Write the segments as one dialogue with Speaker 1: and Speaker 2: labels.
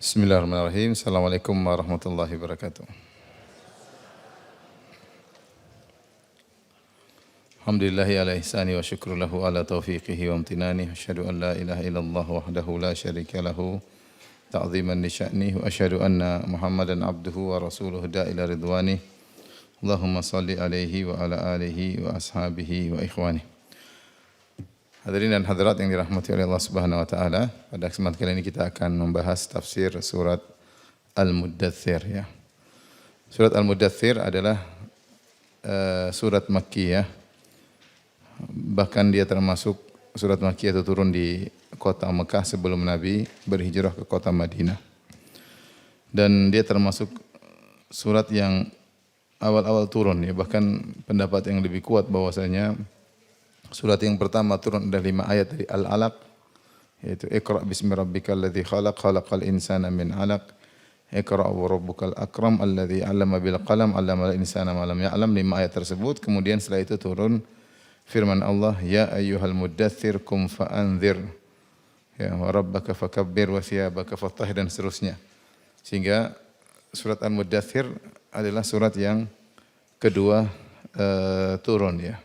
Speaker 1: Bismillahirrahmanirrahim. Assalamualaikum warahmatullahi wabarakatuh. Alhamdulillahi ala ihsani wa syukru lahu ala taufiqihi wa amtinani. Asyhadu an la ilaha illallah wahdahu la syarika lahu ta'ziman li sya'nih wa asyhadu anna Muhammadan abduhu wa rasuluhu da'ila ridwanih. Allahumma salli alaihi wa ala alihi wa ashabihi wa ikhwanih. Hadirin dan hadirat yang dirahmati oleh Allah Subhanahu wa taala, pada kesempatan kali ini kita akan membahas tafsir surat Al-Muddatsir ya. Surat Al-Muddatsir adalah surat Makkiyah. Bahkan dia termasuk surat Makkiyah itu turun di kota Mekah sebelum Nabi berhijrah ke kota Madinah. Dan dia termasuk surat yang awal-awal turun ya, bahkan pendapat yang lebih kuat bahwasanya surat yang pertama turun ada 5 ayat dari Al-Alaq, yaitu Iqra bismi rabbikal ladzi khalaq, khalaqal insana min 'alaq, Iqra wa rabbukal akram alladzi 'allama bil qalam, 'allamal insana ma lam ya'lam. 5 ayat tersebut. Kemudian setelah itu turun firman Allah, ya ayyuhal muddatsir qum fa'anzir, ya wa rabbaka fakabbir wa thiyabaka fatahhir, dan seterusnya. Sehingga surat Al-Muddatsir adalah surat yang kedua turun ya.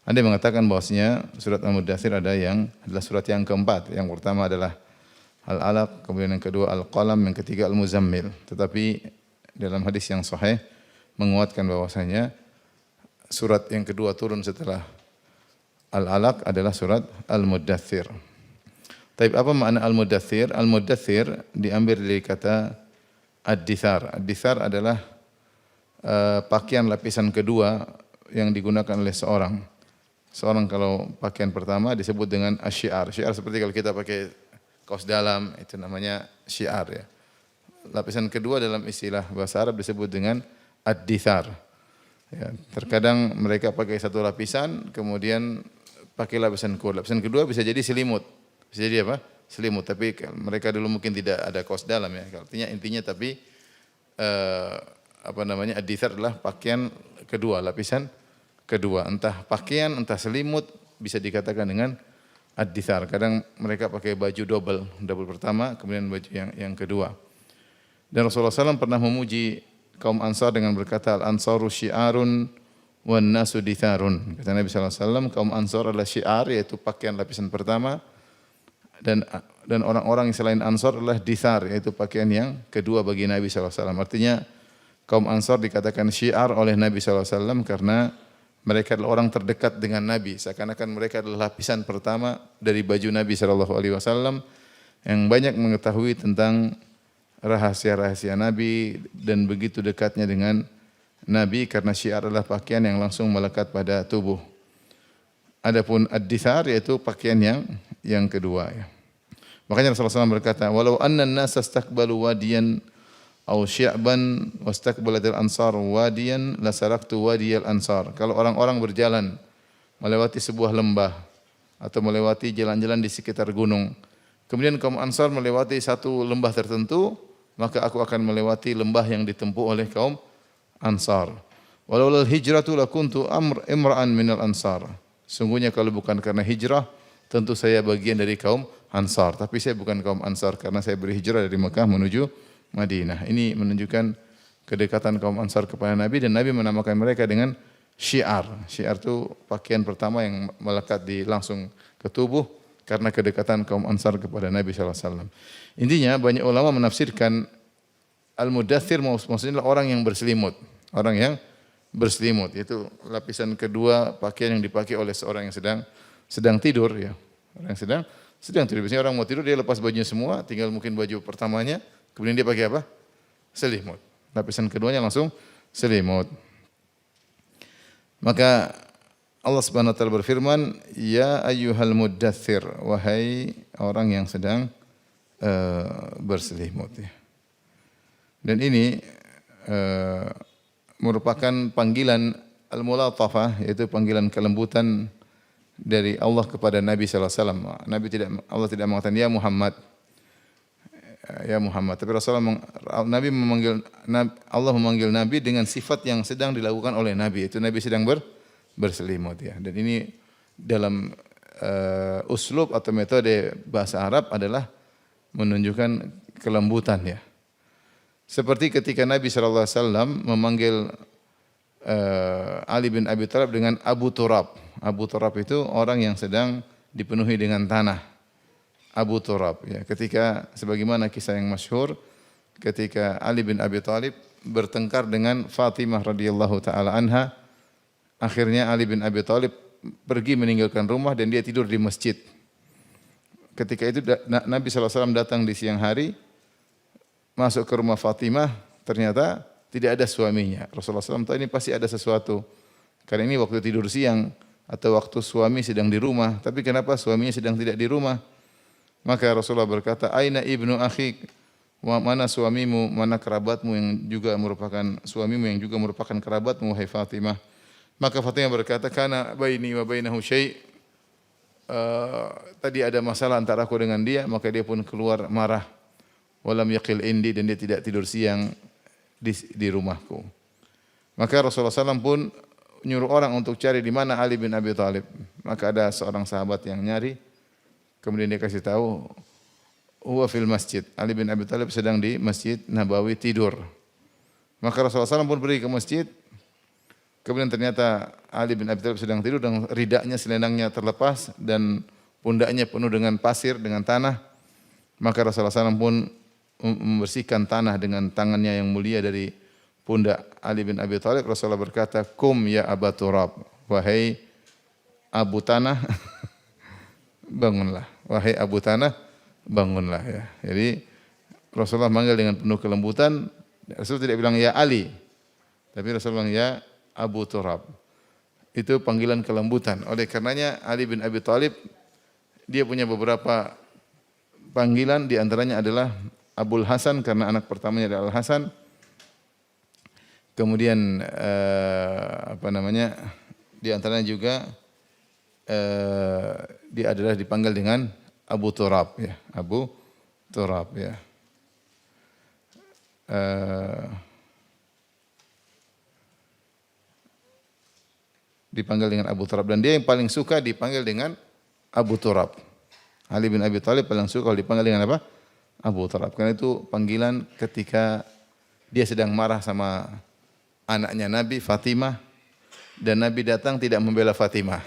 Speaker 1: Anda mengatakan bahwasanya surat Al-Muddatsir adalah surat yang keempat. Yang pertama adalah Al-Alaq, kemudian yang kedua Al-Qalam, yang ketiga Al-Muzammil. Tetapi dalam hadis yang sahih menguatkan bahwasanya surat yang kedua turun setelah Al-Alaq adalah surat Al-Muddatsir. Tapi apa makna Al-Muddatsir? Al-Muddatsir diambil dari kata ad-dithar. Ad-dithar adalah pakaian lapisan kedua yang digunakan oleh seorang. Seorang kalau pakaian pertama disebut dengan asyiar. Syiar seperti kalau kita pakai kaos dalam, itu namanya syiar ya. Lapisan kedua dalam istilah bahasa Arab disebut dengan ad-dithar. Ya, terkadang mereka pakai satu lapisan, kemudian pakai lapisan kedua. Lapisan kedua bisa jadi selimut. Bisa jadi apa? Selimut. Tapi mereka dulu mungkin tidak ada kaos dalam ya. Artinya intinya tapi ad-dithar adalah pakaian kedua, lapisan kedua, entah pakaian, entah selimut, bisa dikatakan dengan ad-dithar. Kadang mereka pakai baju double pertama, kemudian baju yang kedua. Dan Rasulullah SAW pernah memuji kaum Ansar dengan berkata, al-ansaru syiarun wan nasu ditharun. Kata Nabi SAW, kaum Ansar adalah syiar, yaitu pakaian lapisan pertama, dan orang-orang yang selain Ansar adalah dithar, yaitu pakaian yang kedua bagi Nabi SAW. Artinya kaum Ansar dikatakan syiar oleh Nabi SAW karena mereka adalah orang terdekat dengan Nabi. Seakan-akan mereka adalah lapisan pertama dari baju Nabi SAW yang banyak mengetahui tentang rahasia-rahasia Nabi dan begitu dekatnya dengan Nabi karena syiar adalah pakaian yang langsung melekat pada tubuh. Adapun ad-dithar yaitu pakaian yang kedua ya. Makanya Rasulullah SAW berkata, walau anna an-nasa istaqbalu wadiyan aw syi'ban wastaqbalatil ansar wadiyan lasaraktu wadiyal ansar. Kalau orang-orang berjalan melewati sebuah lembah atau melewati jalan-jalan di sekitar gunung, kemudian kaum Ansar melewati satu lembah tertentu, maka aku akan melewati lembah yang ditempuh oleh kaum Ansar. Walau lal hijratu lakuntu imra'an minal ansar. Sungguhnya kalau bukan karena hijrah, tentu saya bagian dari kaum Ansar. Tapi saya bukan kaum Ansar karena saya berhijrah dari Mekah menuju Madinah. Ini menunjukkan kedekatan kaum Ansar kepada Nabi, dan Nabi menamakan mereka dengan syiar. Syiar itu pakaian pertama yang melekat langsung ke tubuh karena kedekatan kaum Ansar kepada Nabi SAW. Intinya banyak ulama menafsirkan Al-Muddatsir maksudnya orang yang berselimut. Orang yang berselimut, itu lapisan kedua pakaian yang dipakai oleh seorang yang sedang tidur ya. Orang yang sedang tidur. Biasanya orang mau tidur dia lepas bajunya semua, tinggal mungkin baju pertamanya, kemudian dia pakai apa? Selimut. Lapisan keduanya langsung selimut. Maka Allah Subhanahu wa taala berfirman, ya ayyuhal muddatsir, wahai orang yang sedang berselimut ya. Dan ini merupakan panggilan al-mulatafah, yaitu panggilan kelembutan dari Allah kepada Nabi sallallahu alaihi wasallam. Allah tidak mengatakan ya Muhammad. Ya Muhammad, tapi Allah memanggil Nabi dengan sifat yang sedang dilakukan oleh Nabi, itu Nabi sedang berselimut ya. Dan ini dalam uslub atau metode bahasa Arab adalah menunjukkan kelembutan ya. Seperti ketika Nabi SAW memanggil Ali bin Abi Thalib dengan Abu Turab. Abu Turab itu orang yang sedang dipenuhi dengan tanah. Abu Turab ya. Ketika sebagaimana kisah yang masyhur ketika Ali bin Abi Thalib bertengkar dengan Fatimah radhiyallahu taala anha, akhirnya Ali bin Abi Thalib pergi meninggalkan rumah dan dia tidur di masjid. Ketika itu Nabi SAW datang di siang hari, masuk ke rumah Fatimah, ternyata tidak ada suaminya. Rasulullah SAW tahu ini pasti ada sesuatu. Karena ini waktu tidur siang atau waktu suami sedang di rumah. Tapi kenapa suaminya sedang tidak di rumah? Maka Rasulullah berkata, Aina ibnu akhik, mana suamimu, mana kerabatmu yang juga merupakan suamimu yang juga merupakan kerabatmu, wahai Fatimah. Maka Fatimah berkata, kana baini wa bainahu syai'. Tadi ada masalah antara aku dengan dia, maka dia pun keluar marah. Walam yaqil indi, dan dia tidak tidur siang di rumahku. Maka Rasulullah SAW pun nyuruh orang untuk cari di mana Ali bin Abi Thalib. Maka ada seorang sahabat yang nyari, kemudian dia kasih tahu, huwa fil masjid. Ali bin Abi Thalib sedang di Masjid Nabawi tidur. Maka Rasulullah SAW pun pergi ke masjid. Kemudian ternyata Ali bin Abi Thalib sedang tidur dan ridaknya, selendangnya terlepas dan pundaknya penuh dengan pasir, dengan tanah. Maka Rasulullah SAW pun membersihkan tanah dengan tangannya yang mulia dari pundak Ali bin Abi Thalib. Rasulullah berkata, kum ya Aba Turab, wahai Abu Tanah, bangunlah. Wahai Abu Tanah, bangunlah ya. Jadi Rasulullah manggil dengan penuh kelembutan. Rasul tidak bilang ya Ali, tapi Rasulullah bilang ya Abu Turab. Itu panggilan kelembutan. Oleh karenanya Ali bin Abi Thalib dia punya beberapa panggilan, di antaranya adalah Abul Hasan karena anak pertamanya adalah Al Hasan. Kemudian di antaranya juga dia adalah dipanggil dengan Abu Turab ya, Abu Turab ya. Dipanggil dengan Abu Turab, dan dia yang paling suka dipanggil dengan Abu Turab. Ali bin Abi Thalib paling suka kalau dipanggil dengan apa? Abu Turab. Karena itu panggilan ketika dia sedang marah sama anaknya Nabi Fatimah, dan Nabi datang tidak membela Fatimah.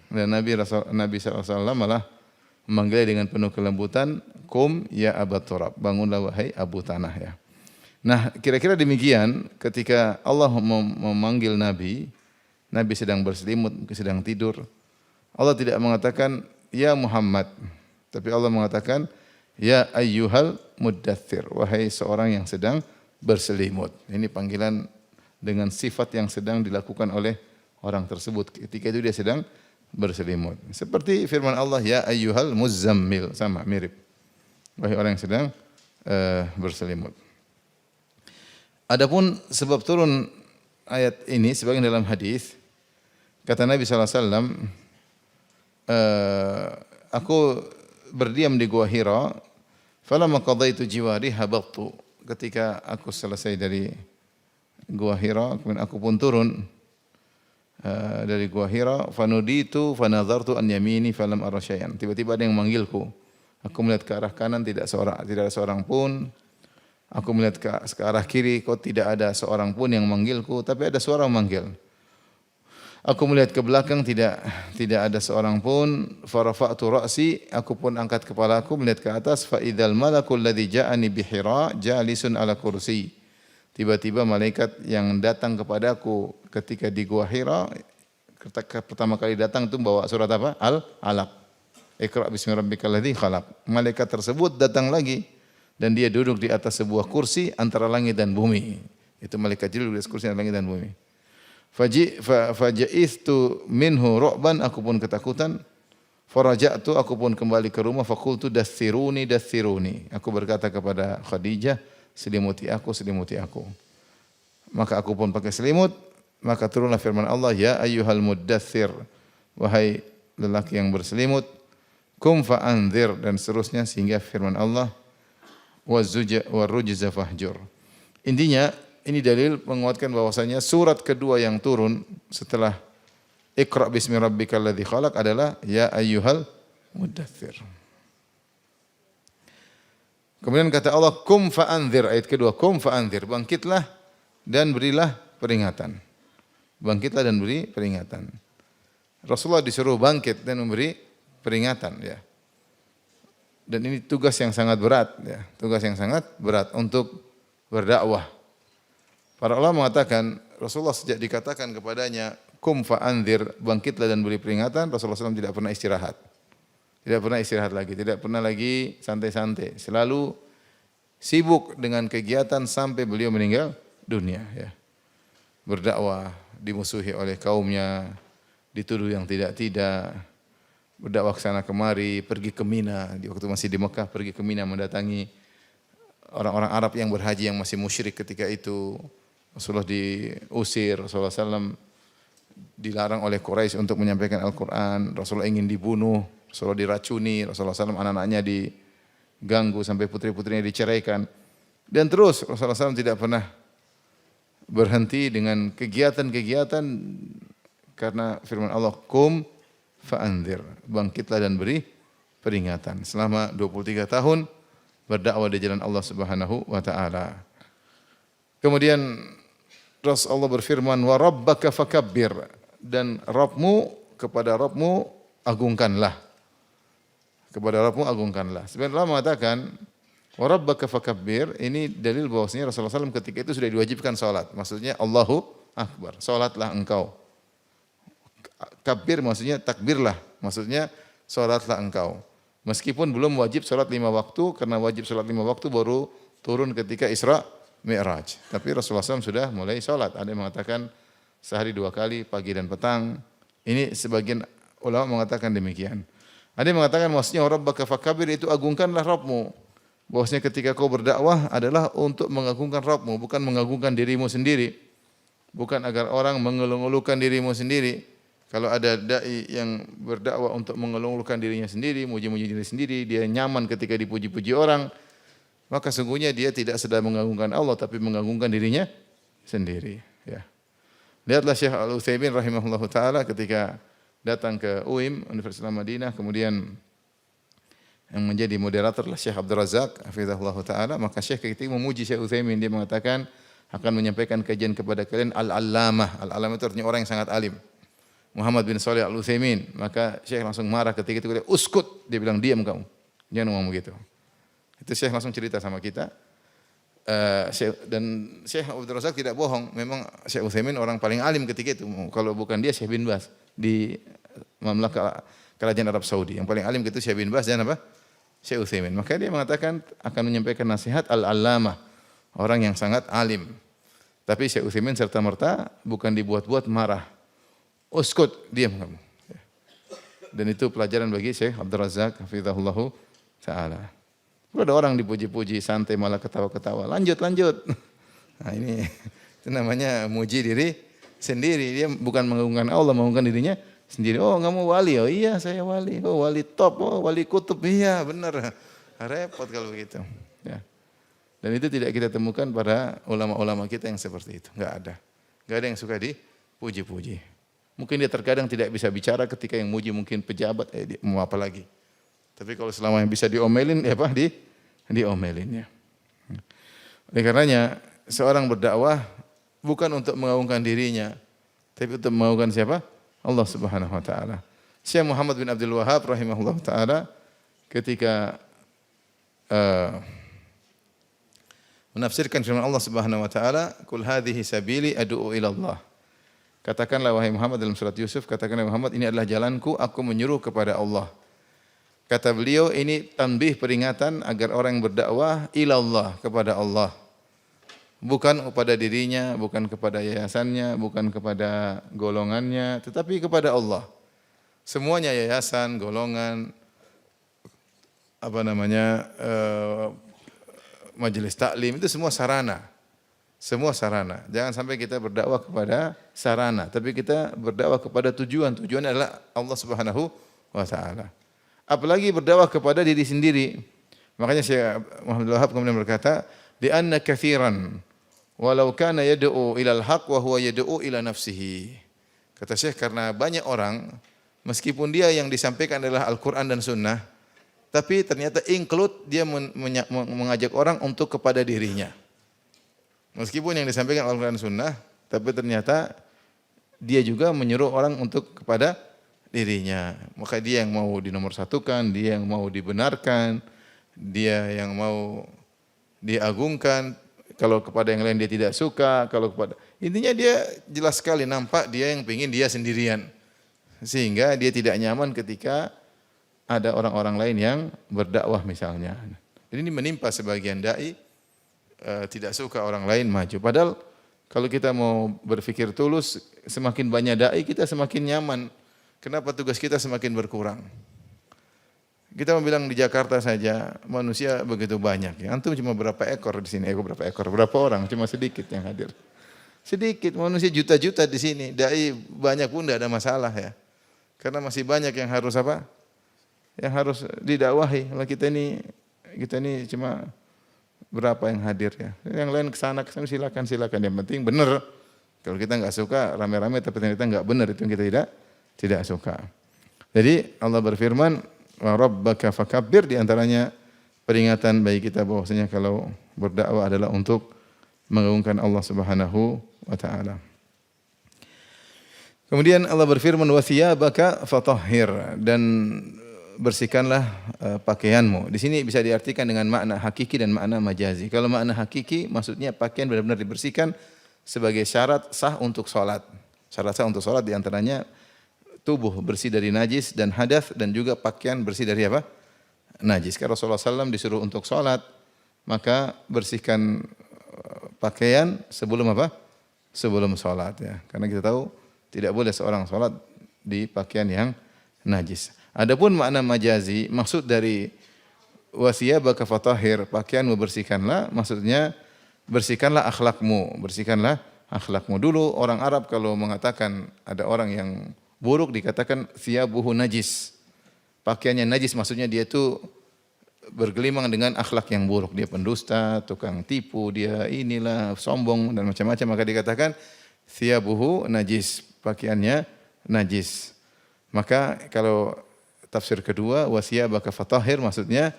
Speaker 1: Dan Nabi SAW malah memanggil dengan penuh kelembutan, kum ya Abu Turab, bangunlah wahai Abu Tanah ya. Nah, kira-kira demikian ketika Allah memanggil Nabi sedang berselimut, sedang tidur. Allah tidak mengatakan ya Muhammad, tapi Allah mengatakan ya ayyuhal muddaththir, wahai seorang yang sedang berselimut. Ini panggilan dengan sifat yang sedang dilakukan oleh orang tersebut ketika itu dia sedang berselimut. Seperti firman Allah ya ayyuhal muzzammil, sama mirip. Wahai orang yang sedang berselimut. Adapun sebab turun ayat ini sebagian dalam hadis, kata Nabi SAW, aku berdiam di Gua Hira, falamma qadaitu jiwari habattu. Ketika aku selesai dari Gua Hira, kemudian aku pun turun dari Gua Hira, fanuditu fanadhartu an yamini falam ara syai'an. Tiba-tiba ada yang manggilku. Aku melihat ke arah kanan, tidak ada seorang pun. Aku melihat ke arah kiri, kok tidak ada seorang pun yang manggilku, tapi ada suara memanggil. Aku melihat ke belakang, tidak ada seorang pun. Farafa'tu ra'si, aku pun angkat kepalaku melihat ke atas. Fa idzal malakul ladzi ja'ani bi Hira jalisun ala kursi. Tiba-tiba malaikat yang datang kepadaku ketika di Gua Hira, pertama kali datang itu bawa surat apa? Al-Alaq. Iqra bismi rabbikal ladzi khalaq. Malaikat tersebut datang lagi dan dia duduk di atas sebuah kursi antara langit dan bumi. Itu malaikat Jibril di atas kursi antara langit dan bumi. Faja'ithtu minhu ru'ban, aku pun ketakutan. Faraja'tu, aku pun kembali ke rumah. Faqultu daththiruni. Aku berkata kepada Khadijah, selimuti aku. Maka aku pun pakai selimut. Maka turunlah firman Allah, ya ayyuhal muddaththir, wahai lelaki yang berselimut. Kum fa'anzir, dan seterusnya sehingga firman Allah, warrujza fahjur. Intinya ini dalil menguatkan bahwasanya surat kedua yang turun setelah Iqra bismi rabbikal ladzi khalaq adalah ya ayyuhal muddaththir. Kemudian kata Allah, kum fa'anzir. Ayat kedua, kum fa'anzir. Bangkitlah dan berilah peringatan. Bangkitlah dan beri peringatan. Rasulullah disuruh bangkit dan memberi peringatan. Ya. Dan ini tugas yang sangat berat. Ya. Tugas yang sangat berat untuk berdakwah. Para ulama mengatakan, Rasulullah sejak dikatakan kepadanya, kum fa'anzir, bangkitlah dan beri peringatan, Rasulullah SAW tidak pernah istirahat. Tidak pernah istirahat lagi, tidak pernah lagi santai-santai. Selalu sibuk dengan kegiatan sampai beliau meninggal dunia. Ya. Berdakwah, dimusuhi oleh kaumnya, dituduh yang tidak-tidak. Berdakwah ke sana kemari, pergi ke Mina. Di waktu masih di Mekah, pergi ke Mina mendatangi orang-orang Arab yang berhaji yang masih musyrik ketika itu. Rasulullah diusir, Rasulullah SAW dilarang oleh Quraisy untuk menyampaikan Al-Quran. Rasulullah ingin dibunuh. Rasulullah diracuni, Rasulullah SAW anak-anaknya diganggu sampai putri-putrinya diceraikan. Dan terus Rasulullah SAW tidak pernah berhenti dengan kegiatan-kegiatan karena firman Allah, kum fa'anzir, bangkitlah dan beri peringatan. Selama 23 tahun berdakwah di jalan Allah Subhanahu wa taala. Kemudian Rasulullah berfirman, wa rabbaka fakabbir, dan Rabbmu, kepada Rabbmu agungkanlah. Kepada Rabbmu agungkanlah. Sebenarnya Allah mengatakan, wa rabbaka fakabbir, ini dalil bahwasanya Rasulullah SAW ketika itu sudah diwajibkan salat. Maksudnya Allahu Akbar, salatlah engkau. Kabbir maksudnya takbirlah, maksudnya salatlah engkau. Meskipun belum wajib salat 5 waktu, karena wajib salat 5 waktu baru turun ketika Isra Mi'raj. Tapi Rasulullah SAW sudah mulai salat. Ada yang mengatakan sehari 2 kali, pagi dan petang. Ini sebagian ulama mengatakan demikian. Ada yang mengatakan maksudnya rabbaka fakabbir itu agungkanlah Rabbmu. Bahwasanya ketika kau berdakwah adalah untuk mengagungkan Rabbmu, bukan mengagungkan dirimu sendiri. Bukan agar orang mengeluh-elukan dirimu sendiri. Kalau ada dai yang berdakwah untuk mengeluh-elukan dirinya sendiri, muji-muji diri sendiri, dia nyaman ketika dipuji-puji orang, maka sungguhnya dia tidak sedang mengagungkan Allah tapi mengagungkan dirinya sendiri, ya. Lihatlah Syekh Al-Utsaimin rahimahullahu taala ketika datang ke UIM, Universitas Madinah, kemudian yang menjadi moderator adalah Syekh Abdul Razak hafizahullahu taala, maka Syekh ketika memuji Syekh Utsaimin, dia mengatakan akan menyampaikan kajian kepada kalian al-allamah. Al-allamah itu artinya orang yang sangat alim. Muhammad bin Shalih Al-Utsaimin, maka Syekh langsung marah ketika itu, uskut, dia bilang diam kamu. Jangan ngomong begitu. Itu Syekh langsung cerita sama kita. Dan Syekh Abdul Razak tidak bohong, memang Syekh Utsaimin orang paling alim ketika itu. Kalau bukan dia, Syekh bin Baz di Mamlakah Kerajaan Arab Saudi. Yang paling alim itu Syekh bin Baz dan apa? Syekh Utsaimin. Maka dia mengatakan akan menyampaikan nasihat al-allamah, orang yang sangat alim. Tapi Syekh Utsaimin serta-merta bukan dibuat-buat marah. Uskut, diam kamu. Dan itu pelajaran bagi Syekh Abdul Razak hafizahullahu taala. Ada orang dipuji-puji santai malah ketawa-ketawa. Lanjut. Nah ini itu namanya muji diri sendiri. Dia bukan mengagungkan Allah, mengagungkan dirinya sendiri. Oh kamu wali, oh iya saya wali. Oh wali top, oh wali kutub, iya benar. Repot kalau begitu. Ya. Dan itu tidak kita temukan pada ulama-ulama kita yang seperti itu. Enggak ada yang suka dipuji-puji. Mungkin dia terkadang tidak bisa bicara ketika yang muji mungkin pejabat, mau apa lagi. Tapi kalau selama yang bisa diomelin, diomelin ya. Oleh karenanya, seorang berdakwah bukan untuk mengagungkan dirinya, tapi untuk mengagungkan siapa? Allah Subhanahu wa taala. Syekh Muhammad bin Abdul Wahhab rahimahullah taala ketika menafsirkan firman Allah Subhanahu wa taala, "Qul hadhihi sabili ad'u ila Allah." Katakanlah wahai Muhammad dalam surat Yusuf, katakanlah Muhammad, ini adalah jalanku, aku menyuruh kepada Allah. Kata beliau, ini tanbih peringatan agar orang yang berdakwah ilallah, kepada Allah. Bukan kepada dirinya, bukan kepada yayasannya, bukan kepada golongannya, tetapi kepada Allah. Semuanya yayasan, golongan, majelis taklim, itu semua sarana. Semua sarana. Jangan sampai kita berdakwah kepada sarana, tapi kita berdakwah kepada tujuan. Tujuan adalah Allah Subhanahu wa taala. Apalagi berdakwah kepada diri sendiri. Makanya Syekh Muhammad Wahab kemudian berkata, "Di anna katsiran walau kana yad'u ila al-haq wa huwa yad'u ila nafsihi." Kata Syekh, karena banyak orang meskipun dia yang disampaikan adalah Al-Qur'an dan Sunnah, tapi ternyata include dia mengajak orang untuk kepada dirinya. Meskipun yang disampaikan Al-Quran dan Sunnah, tapi ternyata dia juga menyuruh orang untuk kepada dirinya. Maka dia yang mau dinomorsatukan, dia yang mau dibenarkan, dia yang mau diagungkan. Kalau kepada yang lain dia tidak suka, kalau kepada intinya dia jelas sekali nampak dia yang ingin dia sendirian. Sehingga dia tidak nyaman ketika ada orang-orang lain yang berdakwah misalnya. Jadi ini menimpa sebagian dai tidak suka orang lain maju. Padahal kalau kita mau berpikir tulus, semakin banyak dai kita semakin nyaman. Kenapa tugas kita semakin berkurang? Kita mau bilang di Jakarta saja manusia begitu banyak. Ya. Antum cuma berapa ekor di sini? Berapa ekor? Berapa orang? Cuma sedikit yang hadir. Sedikit manusia juta-juta di sini. Dai banyak pun tidak ada masalah ya. Karena masih banyak yang harus apa? Yang harus didakwahi. Kalau kita ini cuma berapa yang hadir ya. Yang lain kesana silakan. Yang penting benar. Kalau kita nggak suka rame-rame tapi ternyata nggak benar itu yang kita tidak suka. Jadi Allah berfirman, wa rabbaka fakabbir, di antaranya peringatan bagi kita bahwasanya kalau berdakwah adalah untuk mengagungkan Allah Subhanahu wa taala. Kemudian Allah berfirman wa thiyabaka fatahhir, dan bersihkanlah pakaianmu. Di sini bisa diartikan dengan makna hakiki dan makna majazi. Kalau makna hakiki maksudnya pakaian benar-benar dibersihkan sebagai syarat sah untuk salat. Syarat sah untuk salat di antaranya tubuh bersih dari najis dan hadas, dan juga pakaian bersih dari apa? Najis. Karena Rasulullah SAW disuruh untuk salat, maka bersihkan pakaian sebelum apa? Sebelum salat ya. Karena kita tahu tidak boleh seorang salat di pakaian yang najis. Adapun makna majazi, maksud dari wasiyabaka fatahhir, pakaianmu bersihkanlah, maksudnya bersihkanlah akhlakmu, bersihkanlah akhlakmu. Dulu orang Arab kalau mengatakan ada orang yang buruk dikatakan thiyabuhu najis. Pakaiannya najis, maksudnya dia itu bergelimang dengan akhlak yang buruk. Dia pendusta, tukang tipu, dia inilah sombong dan macam-macam, maka dikatakan thiyabuhu najis, pakaiannya najis. Maka kalau tafsir kedua wasiyabaka fatahhir, maksudnya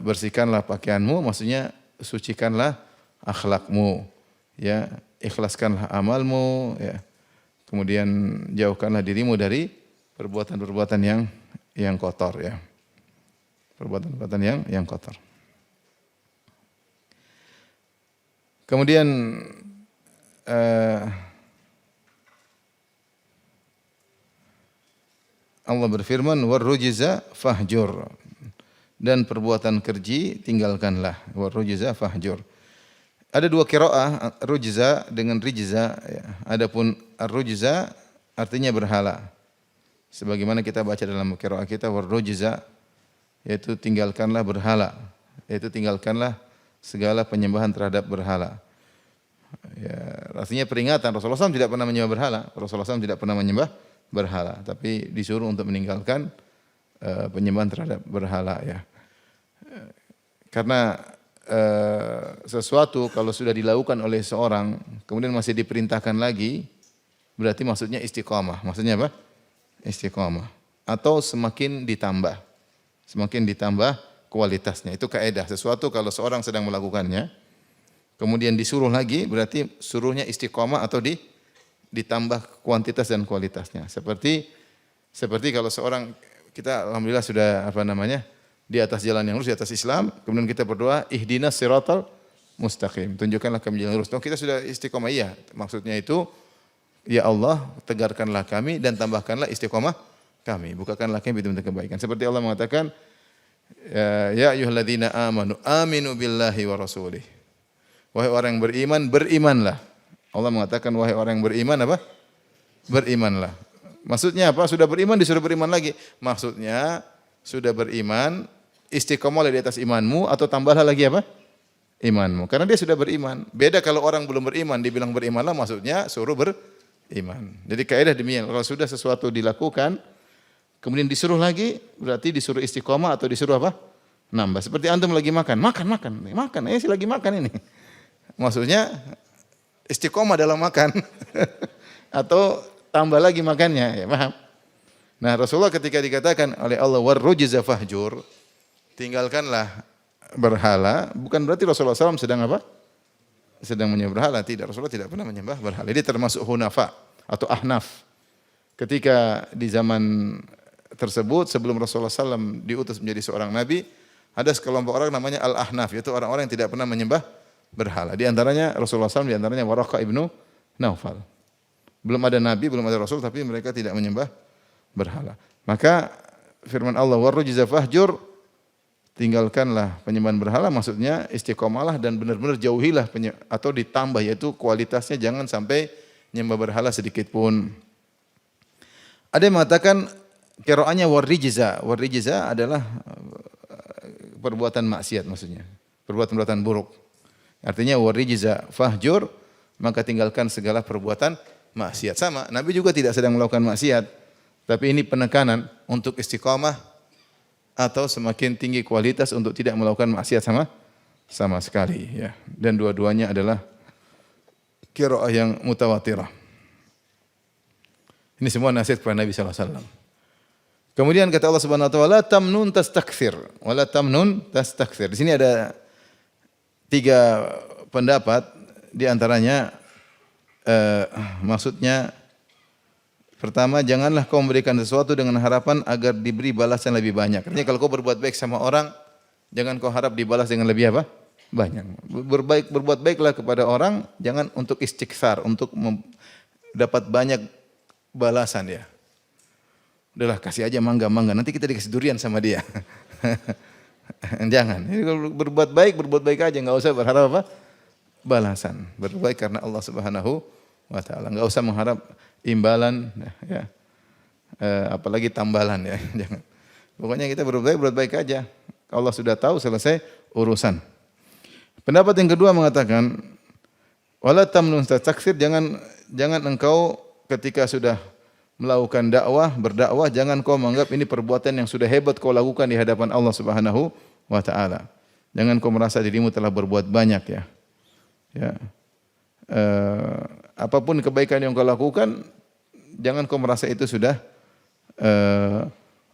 Speaker 1: bersihkanlah pakaianmu, maksudnya sucikanlah akhlakmu, ya, ikhlaskanlah amalmu, ya. Kemudian jauhkanlah dirimu dari perbuatan-perbuatan yang kotor ya. Perbuatan-perbuatan yang kotor. Kemudian Allah berfirman warrujza fahjur, dan perbuatan keji tinggalkanlah. Warrujza fahjur. Ada dua qiraah, rujza dengan rijza ya. Adapun ar-rujza artinya berhala. Sebagaimana kita baca dalam qiraah kita warrujza, yaitu tinggalkanlah berhala, yaitu tinggalkanlah segala penyembahan terhadap berhala. Ya, artinya peringatan. Rasulullah SAW tidak pernah menyembah berhala. Rasulullah SAW tidak pernah menyembah berhala, tapi disuruh untuk meninggalkan penyembahan terhadap berhala ya. Karena sesuatu kalau sudah dilakukan oleh seorang kemudian masih diperintahkan lagi, berarti maksudnya istiqamah. Maksudnya apa? Istiqamah. Atau semakin ditambah kualitasnya. Itu kaidah. Sesuatu kalau seorang sedang melakukannya kemudian disuruh lagi, berarti suruhnya istiqamah atau ditambah kuantitas dan kualitasnya. Seperti kalau seorang, kita alhamdulillah sudah di atas jalan yang lurus, di atas Islam, kemudian kita berdoa ihdinas siratal mustaqim, tunjukkanlah kami jalan lurus. Kita sudah istiqamah, iya. Maksudnya itu, ya Allah, tegarkanlah kami dan tambahkanlah istiqamah kami, bukakanlah kami pintu kebaikan. Seperti Allah mengatakan, ya ayyuhalladzina amanu aminu billahi wa rasulih. Wahai orang yang beriman, berimanlah. Allah mengatakan wahai orang yang beriman apa? Berimanlah. Maksudnya apa? Sudah beriman disuruh beriman lagi. Maksudnya sudah beriman, istiqomah di atas imanmu, atau tambahlah lagi apa? Imanmu. Karena dia sudah beriman. Beda kalau orang belum beriman, dibilang berimanlah, maksudnya suruh beriman. Jadi kaidah demikian. Kalau sudah sesuatu dilakukan, kemudian disuruh lagi, berarti disuruh istiqomah atau disuruh apa? Nambah. Seperti antum lagi makan. Sih lagi makan ini. Maksudnya istiqomah dalam makan. Atau tambah lagi makannya, ya paham? Nah, Rasulullah ketika dikatakan oleh Allah warrujza fahjur, tinggalkanlah berhala, bukan berarti Rasulullah SAW sedang apa? Sedang menyembah berhala. Tidak, Rasulullah tidak pernah menyembah berhala. Ini termasuk hunafa atau ahnaf. Ketika di zaman tersebut sebelum Rasulullah SAW diutus menjadi seorang nabi, ada sekelompok orang namanya al-ahnaf, yaitu orang-orang yang tidak pernah menyembah berhala. Di antaranya Rasulullah SAW, di antaranya Waraqah ibnu Naufal. Belum ada nabi, belum ada rasul, tapi mereka tidak menyembah berhala. Maka firman Allah warrujza fahjur, tinggalkanlah penyembahan berhala, maksudnya istiqomalah dan benar-benar jauhilah atau ditambah, yaitu kualitasnya jangan sampai menyembah berhala sedikit pun. Ada yang mengatakan qiraatnya warrijza. Warrijza adalah perbuatan maksiat maksudnya, perbuatan buruk. Artinya warrijza fahjur, maka tinggalkan segala perbuatan maksiat. Sama, Nabi juga tidak sedang melakukan maksiat, tapi ini penekanan untuk istiqamah atau semakin tinggi kualitas untuk tidak melakukan maksiat sama sekali ya. Dan dua-duanya adalah qiraah yang mutawatirah. Ini semua nasihat kepada Nabi sallallahu alaihi wasallam. Kemudian kata Allah Subhanahu wa taala, tamnun tastakthir, wala tamnun tastakthir. Di sini ada 3 pendapat, di antaranya maksudnya pertama, janganlah kau memberikan sesuatu dengan harapan agar diberi balasan lebih banyak. Artinya kalau kau berbuat baik sama orang, jangan kau harap dibalas dengan lebih apa? Banyak. Berbuat baiklah kepada orang, jangan untuk istighfar, untuk dapat banyak balasan ya. Udahlah kasih aja mangga, nanti kita dikasih durian sama dia. Jangan. Berbuat baik aja, enggak usah berharap apa? Balasan. Berbuat baik karena Allah Subhanahu wa taala. Enggak usah mengharap imbalan ya. Apalagi tambalan ya. Jangan. Pokoknya kita berbuat baik aja. Allah sudah tahu, selesai urusan. Pendapat yang kedua mengatakan wala tamnun tastakthir, jangan engkau ketika sudah melakukan berdakwah, jangan kau menganggap ini perbuatan yang sudah hebat kau lakukan di hadapan Allah Subhanahu wa taala. Jangan kau merasa dirimu telah berbuat banyak ya. Apapun kebaikan yang kau lakukan, jangan kau merasa itu sudah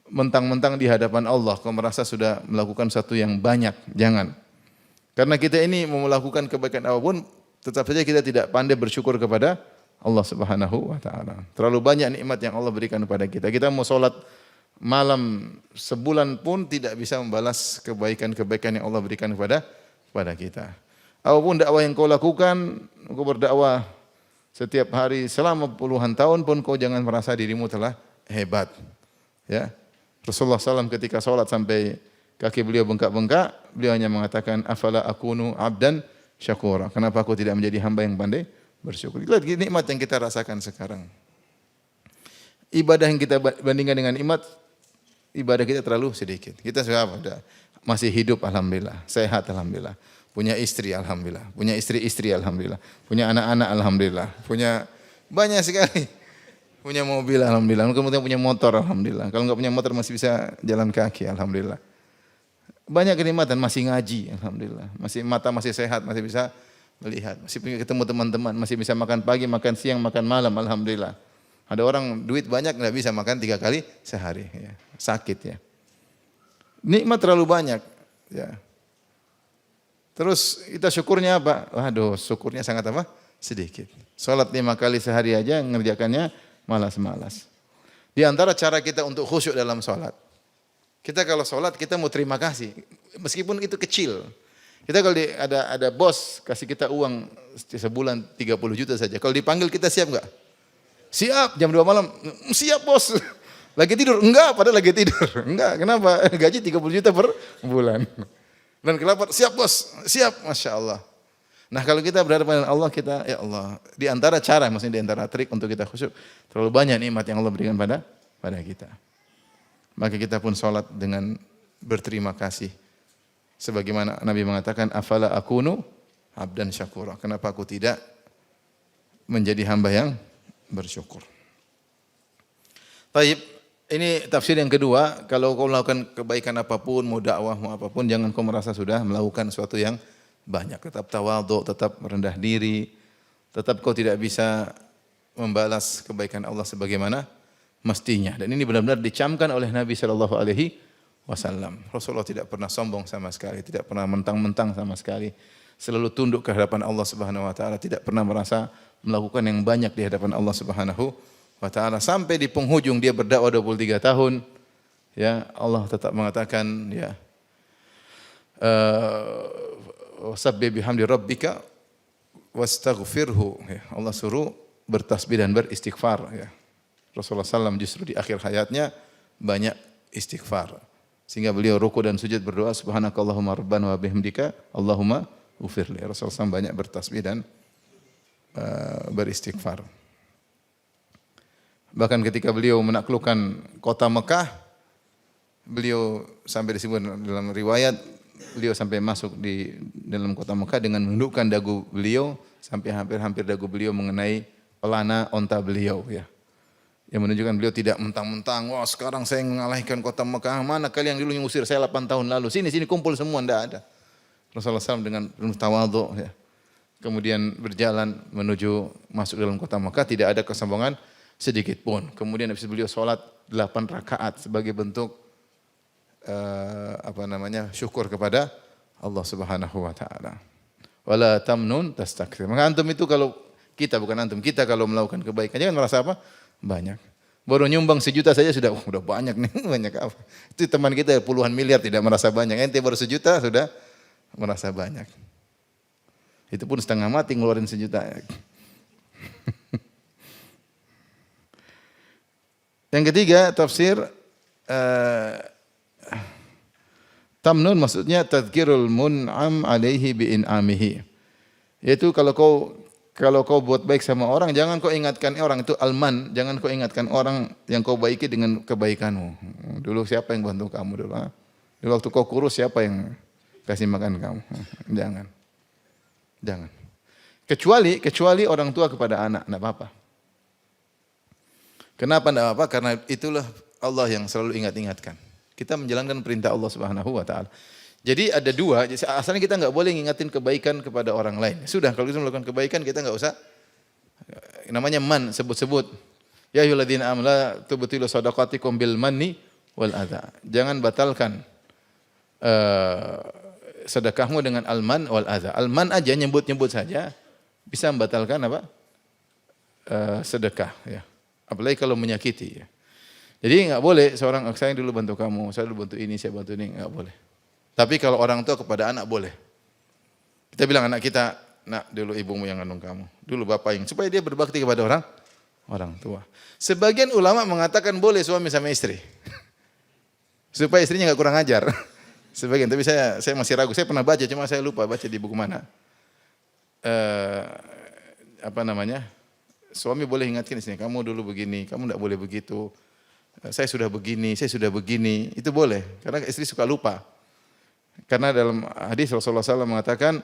Speaker 1: mentang-mentang di hadapan Allah, kau merasa sudah melakukan satu yang banyak. Jangan. Karena kita ini mau melakukan kebaikan apapun, tetap saja kita tidak pandai bersyukur kepada Allah Subhanahu wa taala. Terlalu banyak nikmat yang Allah berikan kepada kita. Kita mau salat malam sebulan pun tidak bisa membalas kebaikan-kebaikan yang Allah berikan kepada kita. Apapun dakwah yang kau lakukan, kau berdakwah setiap hari selama puluhan tahun pun kau jangan merasa dirimu telah hebat. Ya. Rasulullah SAW ketika salat sampai kaki beliau bengkak-bengkak, beliau hanya mengatakan afala akunu abdan syakura. Kenapa aku tidak menjadi hamba yang pandai bersyukur? Lihat nikmat yang kita rasakan sekarang. Ibadah yang kita bandingkan dengan nikmat, ibadah kita terlalu sedikit. Kita sudah masih hidup alhamdulillah, sehat alhamdulillah, punya istri alhamdulillah, punya istri alhamdulillah, punya anak-anak alhamdulillah, punya banyak sekali. Punya mobil alhamdulillah, kemudian punya motor alhamdulillah. Kalau enggak punya motor masih bisa jalan kaki alhamdulillah. Banyak kenikmatan, masih ngaji alhamdulillah, masih mata masih sehat, masih bisa melihat, masih ketemu teman-teman, masih bisa makan pagi, makan siang, makan malam, alhamdulillah. Ada orang duit banyak nggak bisa makan 3 kali sehari, ya. Sakit ya. Nikmat terlalu banyak, ya. Terus kita syukurnya apa? Waduh, syukurnya sangat apa? Sedikit. Salat 5 kali sehari aja ngerjakannya malas-malas. Di antara cara kita untuk khusyuk dalam salat, kita kalau salat kita mau terima kasih, meskipun itu kecil. Kita kalau ada bos kasih kita uang sebulan 30 juta saja. Kalau dipanggil kita siap enggak? Siap, jam 2 malam. Siap bos. Lagi tidur? Enggak, padahal lagi tidur. Enggak, kenapa? Gaji 30 juta per bulan. Dan kelapar, siap bos, siap. Masya Allah. Nah kalau kita berhadapan dengan Allah, kita, ya Allah. Di antara cara, maksudnya di antara trik untuk kita khusyuk, terlalu banyak nikmat yang Allah berikan pada kita. Maka kita pun sholat dengan berterima kasih. Sebagaimana Nabi mengatakan, afala akunu abdan syakura. Kenapa aku tidak menjadi hamba yang bersyukur? Taib, ini tafsir yang kedua. Kalau kau melakukan kebaikan apapun, mau dakwah, mau apapun, jangan kau merasa sudah melakukan sesuatu yang banyak. Tetap tawadhu, tetap merendah diri. Tetap kau tidak bisa membalas kebaikan Allah sebagaimana mestinya. Dan ini benar-benar dicamkan oleh Nabi Shallallahu Alaihi Wasallam. Rasulullah tidak pernah sombong sama sekali, tidak pernah mentang-mentang sama sekali. Selalu tunduk ke hadapan Allah Subhanahu Wa Taala, tidak pernah merasa melakukan yang banyak di hadapan Allah Subhanahu Wa Taala. Sampai di penghujung dia berdakwah 23 tahun, ya Allah tetap mengatakan, ya wasabbih bihamdi rabbika wastaghfirhu. Ya, Allah suruh bertasbih dan beristighfar. Ya. Rasulullah SAW justru di akhir hayatnya banyak istighfar. Sehingga beliau ruku dan sujud berdoa, subhanakallahumma rabbana wa bihamdika Allahumma ufirli. Rasulullah SAW banyak bertasbih dan beristighfar. Bahkan ketika beliau menaklukkan kota Mekah, beliau sampai disebut dalam riwayat, beliau sampai masuk di dalam kota Mekah dengan menundukkan dagu beliau sampai hampir dagu beliau mengenai pelana onta beliau, ya. Yang menunjukkan beliau tidak mentang-mentang, wah sekarang saya mengalahkan kota Mekah, mana kalian yang dulu yang usir saya 8 tahun lalu, sini kumpul semua, tidak ada. Rasulullah SAW dengan penuh tawadhu, ya. Kemudian berjalan menuju masuk dalam kota Mekah, tidak ada kesombongan sedikit pun. Kemudian habis beliau sholat 8 rakaat sebagai bentuk syukur kepada Allah Subhanahu Wa Taala. Wala tamnun tastakthir. Maka antum itu kalau kita kalau melakukan kebaikan jangan merasa apa? Banyak. Baru nyumbang 1 juta saja sudah udah banyak nih, banyak apa? Itu teman kita puluhan miliar tidak merasa banyak. Ente baru 1 juta sudah merasa banyak. Itu pun setengah mati ngeluarin 1 juta. Yang ketiga tafsir tamnun maksudnya tadhkirul mun'am alaihi bi in'amihi. Yaitu kalau kau buat baik sama orang, jangan kau ingatkan orang, itu alman, jangan kau ingatkan orang yang kau baiki dengan kebaikanmu. Dulu siapa yang bantu kamu dulu? Dulu waktu kau kurus siapa yang kasih makan kamu? Jangan. Kecuali orang tua kepada anak, enggak apa-apa. Kenapa enggak apa-apa? Karena itulah Allah yang selalu ingat-ingatkan. Kita menjalankan perintah Allah Subhanahu Wa Taala. Jadi ada dua, asalnya kita enggak boleh ngingatin kebaikan kepada orang lain. Sudah, kalau kita melakukan kebaikan kita enggak usah, namanya man, sebut-sebut. Ya ayyuhalladzina amanu la tubtilu shadaqatikum bil manni wal adza. Jangan batalkan sedekahmu dengan al-man wal adza. Al-man aja nyebut-nyebut saja bisa membatalkan apa? Sedekah, ya. Apalagi kalau menyakiti, ya. Jadi enggak boleh seorang, saya dulu bantu kamu, saya dulu bantu ini, saya bantu ini, enggak boleh. Tapi kalau orang tua kepada anak boleh. Kita bilang anak kita, nak dulu ibumu yang ngandung kamu, dulu bapak yang, supaya dia berbakti kepada orang tua. Sebagian ulama mengatakan boleh suami sama istri. Supaya istrinya enggak kurang ajar. Sebagian, tapi saya masih ragu, saya pernah baca, cuma saya lupa baca di buku mana. Suami boleh ingatkan istrinya, kamu dulu begini, kamu enggak boleh begitu. Saya sudah begini, itu boleh. Karena istri suka lupa. Karena dalam hadis Rasulullah SAW mengatakan,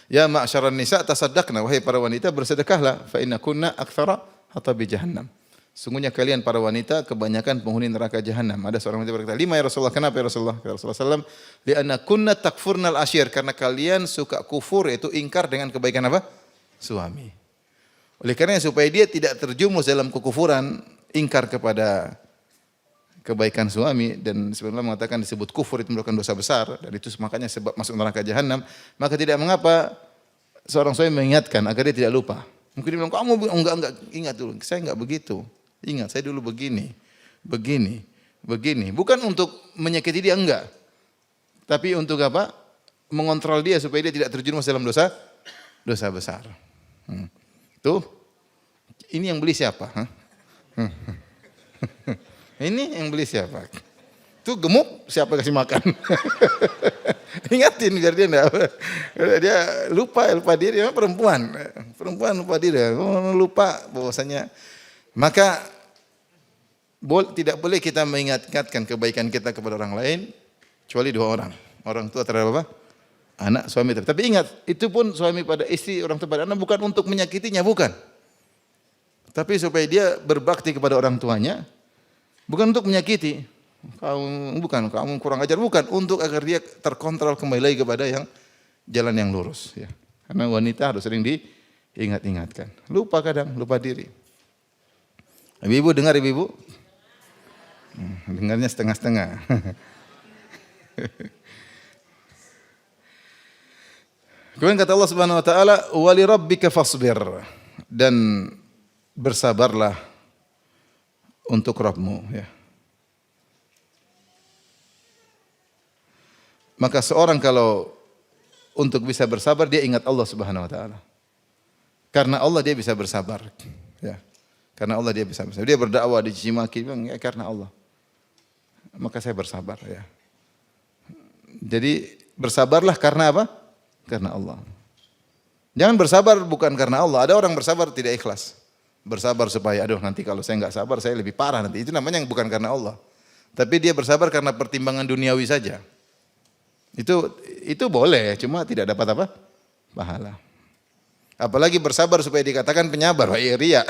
Speaker 1: ya ma'syaran nisa tasaddaqna, wahai para wanita bersedekahlah, fa inna kunna aktsara hatabi jahannam. Sungguhnya kalian para wanita kebanyakan penghuni neraka jahanam. Ada seorang wanita berkata, 5 ya Rasulullah, kenapa ya Rasulullah? Kata Rasulullah SAW, li'anna kunna takfurnal asyir, karena kalian suka kufur, yaitu ingkar dengan kebaikan apa? Suami. Oleh karena supaya dia tidak terjumus dalam kekufuran, ingkar kepada kebaikan suami, dan sebenarnya mengatakan disebut kufur itu merupakan dosa besar, dan itu makanya sebab masuk neraka jahanam, maka tidak mengapa seorang suami mengingatkan agar dia tidak lupa. Mungkin dia bilang, kamu enggak ingat dulu, saya enggak begitu. Ingat, saya dulu begini. Bukan untuk menyakiti dia, enggak. Tapi untuk apa? Mengontrol dia supaya dia tidak terjerumus dalam dosa besar. Tuh, ini yang beli siapa? Ini yang beli siapa? Tuh gemuk, siapa kasih makan? Ingatin biar dia lupa diri, dia perempuan lupa diri, lupa bahwasanya. Maka tidak boleh kita mengingatkan kebaikan kita kepada orang lain kecuali 2 orang. Orang tua terhadap apa? Anak, suami. Tapi ingat, itu pun suami pada istri, orang tua pada anak bukan untuk menyakitinya, bukan. Tapi supaya dia berbakti kepada orang tuanya, bukan untuk menyakiti. Kamu kurang ajar, bukan, untuk agar dia terkontrol kembali lagi kepada jalan yang lurus, ya. Karena wanita harus sering diingat-ingatkan. Lupa kadang, lupa diri. Ibu-ibu dengar ibu-ibu? Dengarnya setengah-setengah. Kemudian kata Allah Subhanahu wa taala, "Wa li rabbika fasbir." Dan bersabarlah untuk Rabbmu, ya. Maka seorang kalau untuk bisa bersabar dia ingat Allah Subhanahu wa taala. Karena Allah dia bisa bersabar, ya. Karena Allah dia bisa bersabar. Dia berdakwah dicaci maki, ya karena Allah. Maka saya bersabar, ya. Jadi bersabarlah karena apa? Karena Allah. Jangan bersabar bukan karena Allah. Ada orang bersabar tidak ikhlas. Bersabar supaya, aduh nanti kalau saya enggak sabar saya lebih parah nanti. Itu namanya yang bukan karena Allah. Tapi dia bersabar karena pertimbangan duniawi saja. Itu boleh, cuma tidak dapat apa? Pahala. Apalagi bersabar supaya dikatakan penyabar, wah iya ria.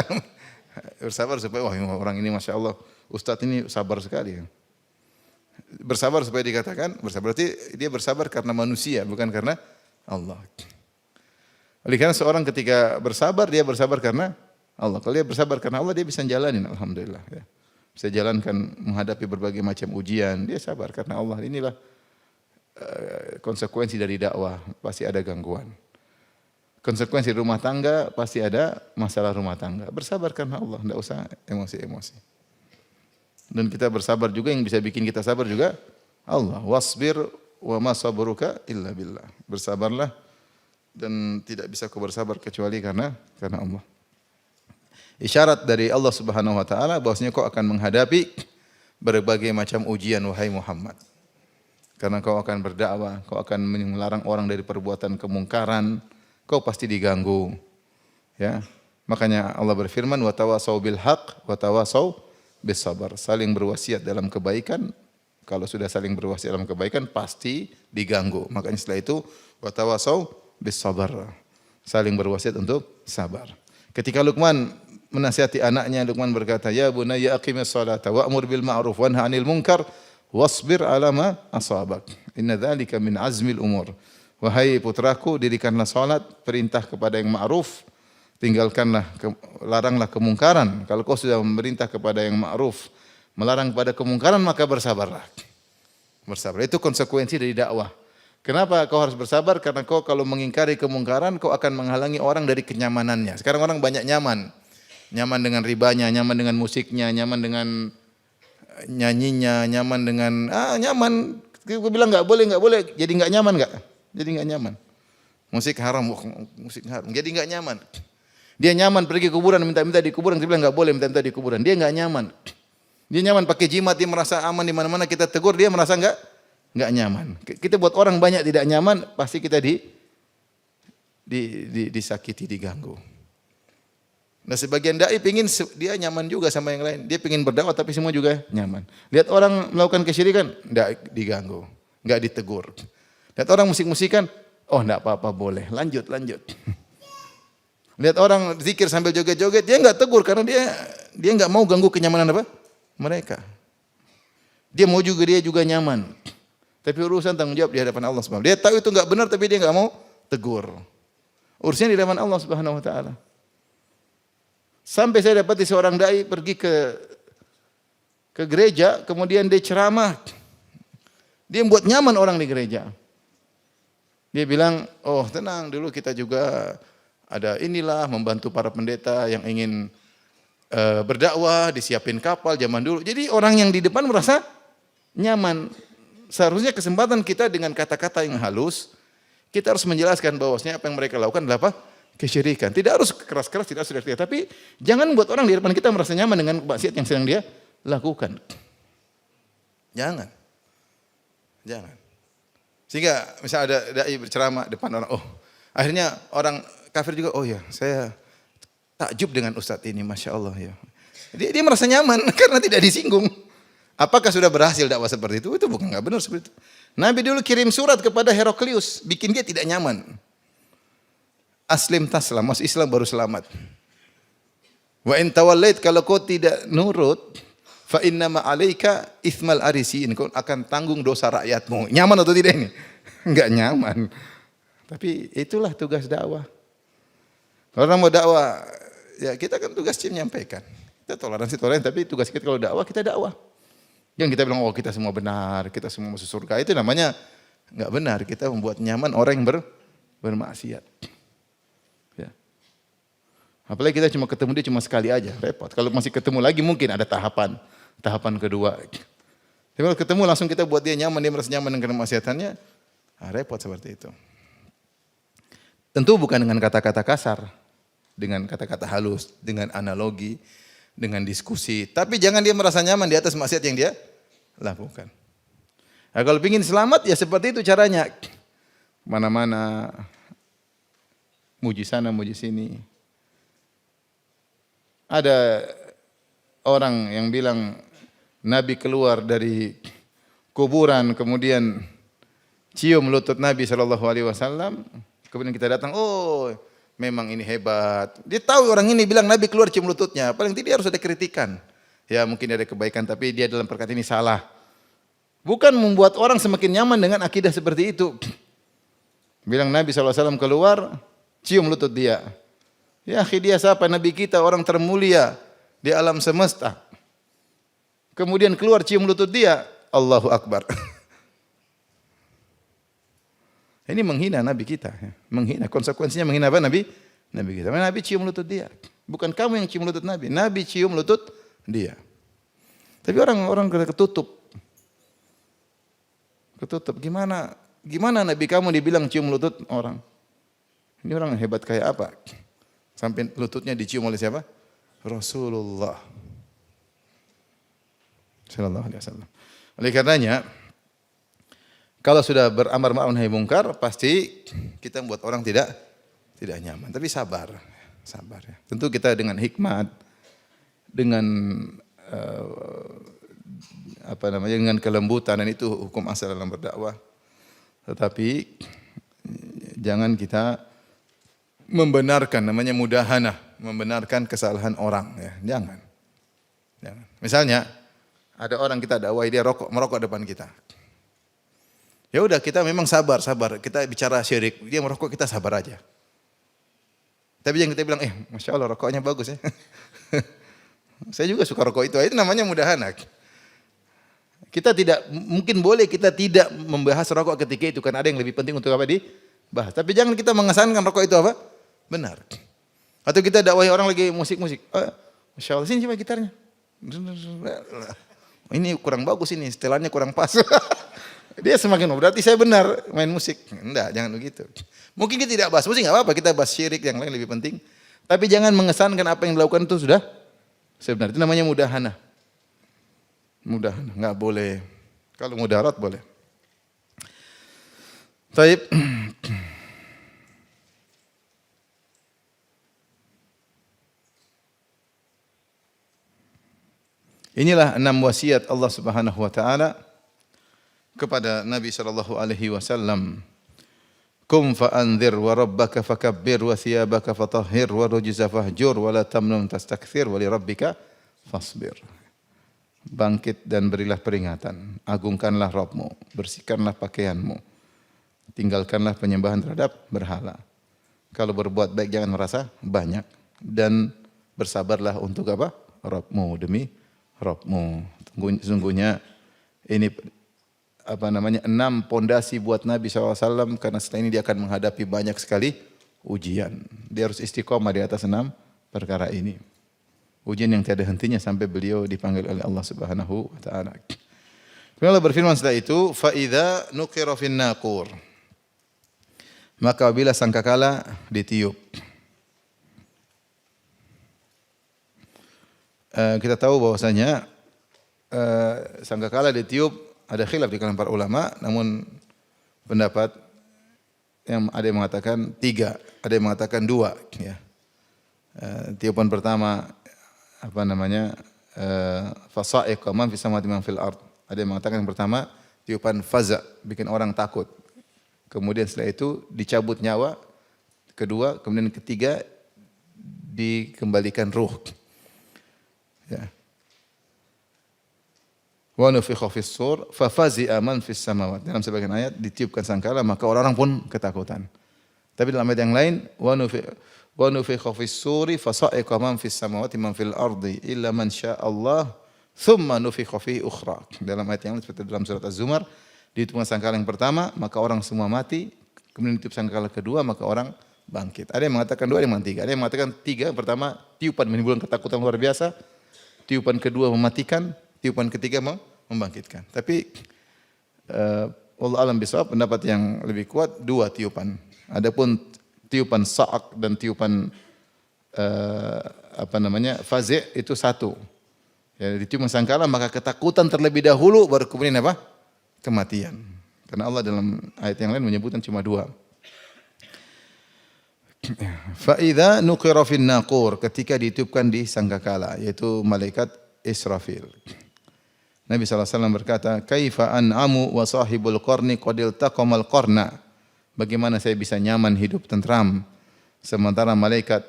Speaker 1: Bersabar supaya wah orang ini Masya Allah, Ustadz ini sabar sekali. Bersabar supaya dikatakan, bersabar berarti dia bersabar karena manusia, bukan karena Allah. Oleh karena seorang ketika bersabar, dia bersabar karena Allah. Kalau dia bersabar karena Allah, dia bisa jalanin, alhamdulillah. Ya. Bisa jalankan menghadapi berbagai macam ujian, dia sabar karena Allah. Inilah konsekuensi dari dakwah, pasti ada gangguan. Konsekuensi rumah tangga, pasti ada masalah rumah tangga. Bersabar karena Allah, tidak usah emosi-emosi. Dan kita bersabar juga, yang bisa bikin kita sabar juga Allah. Wasbir wa ma sabruka illa billah. Bersabarlah dan tidak bisa kau bersabar kecuali karena Allah. Isyarat dari Allah Subhanahu wa taala bahwasanya kau akan menghadapi berbagai macam ujian wahai Muhammad. Karena kau akan berdakwah, kau akan melarang orang dari perbuatan kemungkaran, kau pasti diganggu. Ya. Makanya Allah berfirman wa tawasau bil haqq wa tawasau bis sabar. Saling berwasiat dalam kebaikan. Kalau sudah saling berwasiat dalam kebaikan pasti diganggu. Makanya setelah itu wa tawasau bis sabar. Saling berwasiat untuk sabar. Ketika Luqman menasihati anaknya, Luqman berkata, "Ya bunayya aqimis salata wa'mur bil ma'ruf wanha 'anil munkar wasbir 'ala ma asabak. Inna dzalika min azmil umur." Wahai putraku, dirikanlah salat, perintah kepada yang ma'ruf, laranglah kemungkaran. Kalau kau sudah memerintah kepada yang ma'ruf, melarang kepada kemungkaran, maka bersabarlah. Bersabar. Itu konsekuensi dari dakwah. Kenapa kau harus bersabar? Karena kau kalau mengingkari kemungkaran, kau akan menghalangi orang dari kenyamanannya. Sekarang orang banyak nyaman. Nyaman dengan ribanya, nyaman dengan musiknya, nyaman dengan nyanyinya, nyaman dengan nyaman. Gue bilang enggak boleh, jadi enggak nyaman enggak? Jadi enggak nyaman. Musik haram, musik haram. Jadi enggak nyaman. Dia nyaman pergi ke kuburan, minta-minta di kuburan, dia bilang enggak boleh minta-minta di kuburan. Dia enggak nyaman. Dia nyaman pakai jimat, dia merasa aman di mana-mana, kita tegur, dia merasa enggak nyaman. Kita buat orang banyak tidak nyaman, pasti kita disakiti, diganggu. Nah sebagian dai pengin dia nyaman juga sama yang lain. Dia pengin berdakwah tapi semua juga nyaman. Lihat orang melakukan kesyirikan, enggak diganggu, enggak ditegur. Lihat orang musik-musikan, oh enggak apa-apa boleh, lanjut. Lihat orang zikir sambil joget-joget, dia enggak tegur karena dia enggak mau ganggu kenyamanan apa? Mereka. Dia juga nyaman. Tapi urusan tanggung jawab di hadapan Allah Subhanahu wa taala. Dia tahu itu enggak benar tapi dia enggak mau tegur. Urusannya di hadapan Allah Subhanahu wa taala. Sampai saya dapati seorang dai pergi ke gereja, kemudian dia ceramah. Dia membuat nyaman orang di gereja. Dia bilang, "Oh, tenang, dulu kita juga ada inilah membantu para pendeta yang ingin berdakwah, disiapin kapal zaman dulu." Jadi orang yang di depan merasa nyaman. Seharusnya kesempatan kita dengan kata-kata yang halus, kita harus menjelaskan bahwasanya apa yang mereka lakukan adalah apa? Kesyirikan. Tidak harus keras-keras, tidak harus teriak-teriak, tapi jangan buat orang di depan kita merasa nyaman dengan maksiat yang sedang dia lakukan. Jangan. Sehingga misalnya ada dai berceramah depan orang, akhirnya orang kafir juga, oh ya, saya takjub dengan ustadz ini, Masya Allah ya. Dia merasa nyaman karena tidak disinggung. Apakah sudah berhasil dakwah seperti itu? Itu bukan enggak benar seperti itu. Nabi dulu kirim surat kepada Heraklius, bikin dia tidak nyaman. Aslim taslam, masuk Islam baru selamat. Wa in tawallait, kalau kau tidak nurut, fa innama alaika itsmal arisin, kau akan tanggung dosa rakyatmu. Nyaman atau tidak ini? Enggak nyaman. Tapi itulah tugas dakwah. Kalau orang mau dakwah, ya kita kan tugasnya menyampaikan. Kita toleransi, tapi tugas kita kalau dakwah, kita dakwah. Yang kita bilang, oh kita semua benar, kita semua masuk surga. Itu namanya enggak benar. Kita membuat nyaman orang yang bermaksiat. Ya. Apalagi kita cuma ketemu dia cuma sekali aja, repot. Kalau masih ketemu lagi mungkin ada tahapan kedua. Tapi kalau ketemu langsung kita buat dia nyaman, dia merasa nyaman dengan kemaksiatannya, repot seperti itu. Tentu bukan dengan kata-kata kasar, dengan kata-kata halus, dengan analogi, dengan diskusi. Tapi jangan dia merasa nyaman di atas maksiat yang dia lakukan. Nah, kalau ingin selamat ya seperti itu caranya. Mana-mana, muji sana, muji sini. Ada orang yang bilang Nabi keluar dari kuburan, kemudian cium lutut Nabi SAW. Kemudian kita datang, oh memang ini hebat. Dia tahu orang ini bilang Nabi keluar cium lututnya. Paling tidak harus ada kritikan. Ya mungkin ada kebaikan, tapi dia dalam perkataan ini salah. Bukan membuat orang semakin nyaman dengan akidah seperti itu. Bilang Nabi SAW keluar, cium lutut dia. Ya dia siapa? Nabi kita, orang termulia di alam semesta. Kemudian keluar cium lutut dia, Allahu Akbar. Ini menghina Nabi kita. Menghina, konsekuensinya menghina apa Nabi? Nabi kita. Nabi cium lutut dia. Bukan kamu yang cium lutut Nabi. Nabi cium lutut dia. Tapi orang ketutup. Gimana Nabi kamu dibilang cium lutut orang? Ini orang hebat kayak apa? Sampai lututnya dicium oleh siapa? Rasulullah sallallahu alaihi wasallam. Oleh karenanya, kalau sudah beramar ma'ruf nahi mungkar, pasti kita membuat orang tidak nyaman. Tapi sabar ya. Tentu kita dengan hikmat, dengan dengan kelembutan, dan itu hukum asal dalam berdakwah. Tetapi jangan kita membenarkan, namanya mudahanah, membenarkan kesalahan orang. Ya. Jangan. Misalnya ada orang kita dakwah, dia merokok depan kita. Ya udah kita memang sabar. Kita bicara syirik, dia merokok kita sabar aja. Tapi jangan kita bilang, masya Allah rokoknya bagus ya. Saya juga suka rokok itu namanya mudahanah. Kita tidak membahas rokok ketika itu, karena ada yang lebih penting untuk apa dibahas. Tapi jangan kita mengesankan rokok itu apa? Benar. Atau kita dakwahi orang lagi musik-musik. Masya Allah, sini coba gitarnya. Ini kurang bagus ini, setelannya kurang pas. Dia semakin, berarti saya benar main musik. Enggak, jangan begitu. Mungkin kita tidak bahas musik, enggak apa-apa, kita bahas syirik yang lain lebih penting. Tapi jangan mengesankan apa yang dilakukan itu sudah sebenarnya. Itu namanya mudahanah. Mudahanah, enggak boleh. Kalau mudarat boleh. Baik. Inilah 6 wasiat Allah Subhanahu wa taala kepada Nabi sallallahu alaihi wasallam. Qum fa anzir wa rabbaka fakabbir wa thiyabaka fatahhir wa rujza fahjur wa la tamnun tastakthir wa li rabbika fasbir. Bangkit dan berilah peringatan, agungkanlah Rabbmu, bersihkanlah pakaianmu, tinggalkanlah penyembahan terhadap berhala. Kalau berbuat baik jangan merasa banyak, dan bersabarlah untuk apa? Rabbmu, demi Rabbmu. Sungguhnya ini 6 pondasi buat Nabi SAW, karena setelah ini dia akan menghadapi banyak sekali ujian. Dia harus istiqomah di atas 6 perkara ini. Ujian yang tiada hentinya sampai beliau dipanggil oleh Allah Subhanahu wa taala. Kemudian Allah berfirman setelah itu, fa idza nuqira fin naqur. Maka apabila sangkakala ditiup. Kita tahu bahwasanya sangkakala ditiup ada khilaf di kalangan para ulama, namun pendapat yang ada yang mengatakan 3, ada yang mengatakan 2 ya. Tiupan pertama fasa'iq man fis samawati man fil ard. Ada yang mengatakan yang pertama tiupan faza, bikin orang takut. Kemudian setelah itu dicabut nyawa. Kedua, kemudian ketiga dikembalikan ruh. Ya. Wa nufikha fis sur fa fazi'a man fis samawati. Dalam sebagian ayat ditiupkan sangkala maka orang-orang pun ketakutan. Tapi dalam ayat yang lain wa nufikha fis suri fasa'iqa man fis samawati man fil ardi illa man syaa Allah thumma nufikha fihi ukhra. Dalam ayat yang seperti dalam surat Az-Zumar, ditiupkan sangkakala yang pertama maka orang semua mati, kemudian ditiup sangkakala kedua maka orang bangkit. Ada yang mengatakan dua, ada yang mengatakan tiga. Ada yang mengatakan tiga. Pertama, tiupan menimbulkan ketakutan luar biasa. Tiupan kedua mematikan. Tiupan ketiga membangkitkan. Tapi Allah alam bisawab, pendapat yang lebih kuat dua tiupan. Adapun tiupan sa'ak dan tiupan fazi' itu satu. Ya, ditiup sangkala maka ketakutan terlebih dahulu baru kemudian apa? Kematian. Karena Allah dalam ayat yang lain menyebutkan cuma dua. Fa idza nuqira fin naqur, ketika ditiupkan di sangkakala, yaitu malaikat Israfil. Nabi SAW berkata, kaifa an'amu wa sahibul qarni qadil taqamal qarna. Bagaimana saya bisa nyaman hidup tentram sementara malaikat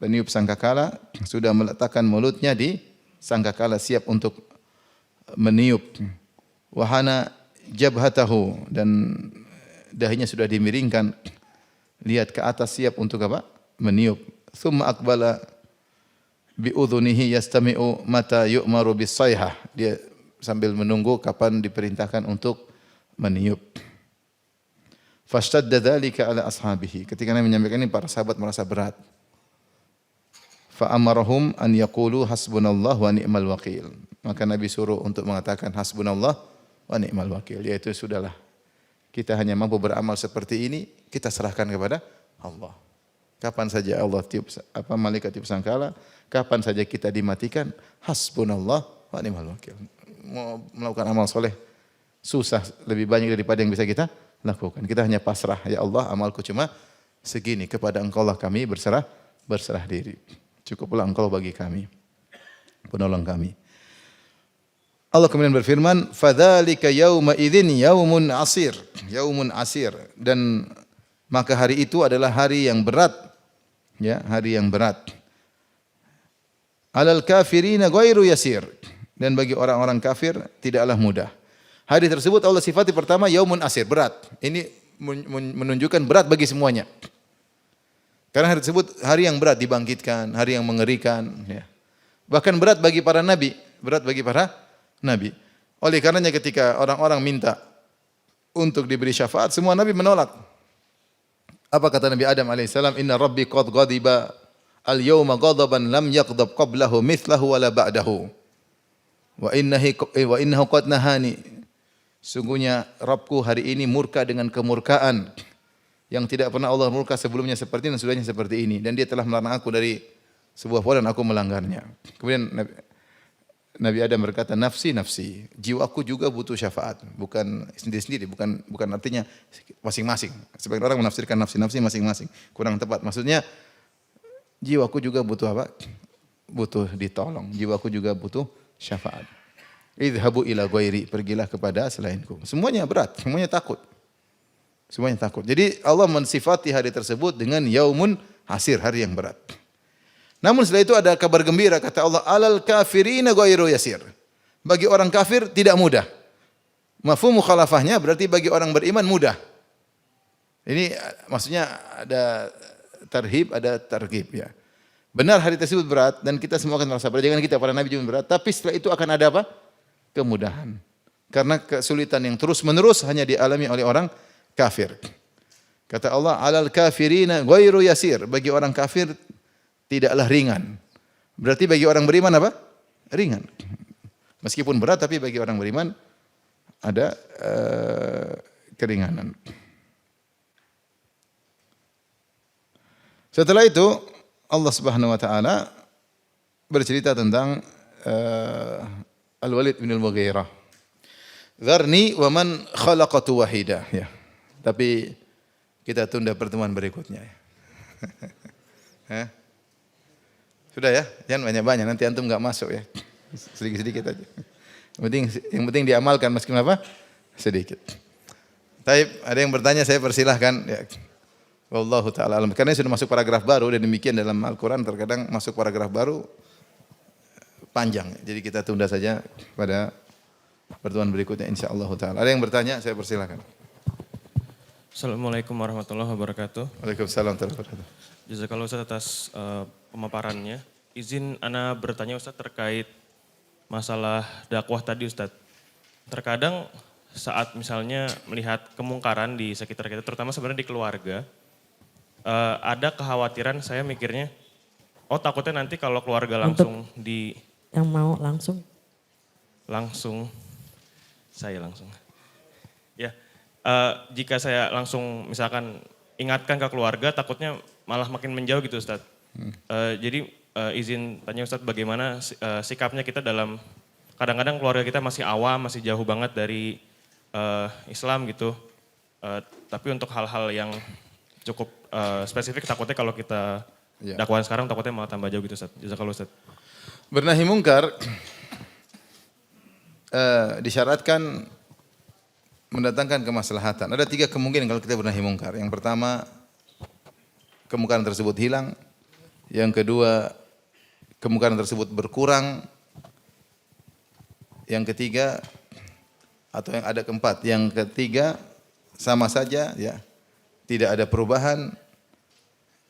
Speaker 1: peniup sangkakala sudah meletakkan mulutnya di sangkakala siap untuk meniup. Wahana jabhatahu, dan dahinya sudah dimiringkan, lihat ke atas siap untuk apa? Meniup. Thumma aqbala bi udhunihi yastami'u mata yu'maru bis sayhah. Dia sambil menunggu kapan diperintahkan untuk meniup. Fashtadda dzalika ala ashabihi. Ketika Nabi menyampaikan ini, para sahabat merasa berat. Fa amarahum an yaqulu hasbunallah wa ni'mal wakil. Maka Nabi suruh untuk mengatakan hasbunallah wa ni'mal wakil, yaitu sudahlah, kita hanya mampu beramal seperti ini, kita serahkan kepada Allah. Kapan saja Allah tiup malaikat tiup sangkala, kapan saja kita dimatikan, hasbunallah wa ni'mal wakil. Mau melakukan amal soleh susah lebih banyak daripada yang bisa kita lakukan. Kita hanya pasrah, ya Allah, amalku cuma segini, kepada Engkau lah kami berserah diri. Cukuplah Engkau bagi kami, penolong kami. Allah kemudian berfirman, fadzalika yauma idzin yaumun asir. Yaumun asir, dan maka hari itu adalah hari yang berat. Ya, hari yang berat. Alal kafirina ghairu yasir, dan bagi orang-orang kafir tidaklah mudah. Hari tersebut Allah sifati pertama yaumun asir, berat. Ini menunjukkan berat bagi semuanya. Karena hari tersebut hari yang berat dibangkitkan, hari yang mengerikan. Ya. Bahkan berat bagi para nabi, berat bagi para nabi. Oleh karenanya ketika orang-orang minta untuk diberi syafaat, semua nabi menolak. Apa kata Nabi Adam alaihissalam? Inna Rabbi qad ghadiba al-yawma ghadaban lam yaghdab qablahu mithlahu wala ba'dahu. Wa innahu qad nahani. Sungguhnya Rabbku hari ini murka dengan kemurkaan yang tidak pernah Allah murka sebelumnya seperti ini dan sudahnya seperti ini, dan dia telah melarang aku dari sebuah perkara dan aku melanggarnya. Kemudian Nabi Adam berkata, nafsi nafsi, jiwaku juga butuh syafaat, bukan sendiri-sendiri, bukan artinya masing-masing. Sebagian orang menafsirkan nafsi-nafsi masing-masing, kurang tepat. Maksudnya jiwaku juga butuh apa? Butuh ditolong. Jiwaku juga butuh syafaat. Idhabu ila ghairi, pergilah kepada selainku. Semuanya berat, semuanya takut. Semuanya takut. Jadi Allah mensifati hari tersebut dengan yaumun hasir, hari yang berat. Namun setelah itu ada kabar gembira, kata Allah, alal kafirina ghairu yasir. Bagi orang kafir tidak mudah. Mafhum mukhalafahnya berarti bagi orang beriman mudah. Ini maksudnya ada tarhib, ada targhib ya. Benar hari tersebut berat dan kita semua akan merasa berat. Jangan kita para nabi juga berat, tapi setelah itu akan ada apa? Kemudahan. Karena kesulitan yang terus-menerus hanya dialami oleh orang kafir. Kata Allah, alal kafirina ghairu yasir. Bagi orang kafir tidaklah ringan. Berarti bagi orang beriman apa? Ringan. Meskipun berat tapi bagi orang beriman ada keringanan. Setelah itu Allah Subhanahu wa taala bercerita tentang Al-Walid bin Al-Mughirah. Dzarni wa man khalaqatu wahida, ya. Tapi kita tunda pertemuan berikutnya. Sudah ya, jangan banyak-banyak, nanti antum enggak masuk ya. Sedikit-sedikit aja. Yang penting diamalkan meskipun apa? Sedikit. Taib, ada yang bertanya, saya persilahkan. Ya. Wallahu ta'ala alam. Karena sudah masuk paragraf baru dan demikian dalam Al-Quran terkadang masuk paragraf baru panjang. Jadi kita tunda saja pada pertemuan berikutnya insyaallah ta'ala. Ada yang bertanya, saya persilahkan.
Speaker 2: Assalamualaikum warahmatullahi wabarakatuh.
Speaker 1: Waalaikumsalam warahmatullahi wabarakatuh.
Speaker 2: Jazakallah Ustaz atas pemaparannya. Izin Ana bertanya Ustaz terkait masalah dakwah tadi Ustaz. Terkadang saat misalnya melihat kemungkaran di sekitar kita, terutama sebenarnya di keluarga, ada kekhawatiran saya mikirnya, oh takutnya nanti kalau keluarga langsung
Speaker 3: Yang mau langsung?
Speaker 2: Saya langsung. Ya, jika saya langsung misalkan ingatkan ke keluarga, takutnya malah makin menjauh gitu Ustadz. Jadi izin tanya Ustadz bagaimana sikapnya kita dalam, kadang-kadang keluarga kita masih awam, masih jauh banget dari Islam gitu. Tapi untuk hal-hal yang cukup spesifik takutnya kalau kita dakwaan sekarang takutnya malah tambah jauh gitu Ustadz. Jazakallah Ustadz.
Speaker 1: Bernahi mungkar disyaratkan mendatangkan kemaslahatan. Ada 3 kemungkinan kalau kita bernahi mungkar. Yang pertama, kemungkaran tersebut hilang. Yang kedua, kemungkaran tersebut berkurang. Yang ketiga, atau yang ada keempat. Yang ketiga, sama saja, ya, tidak ada perubahan.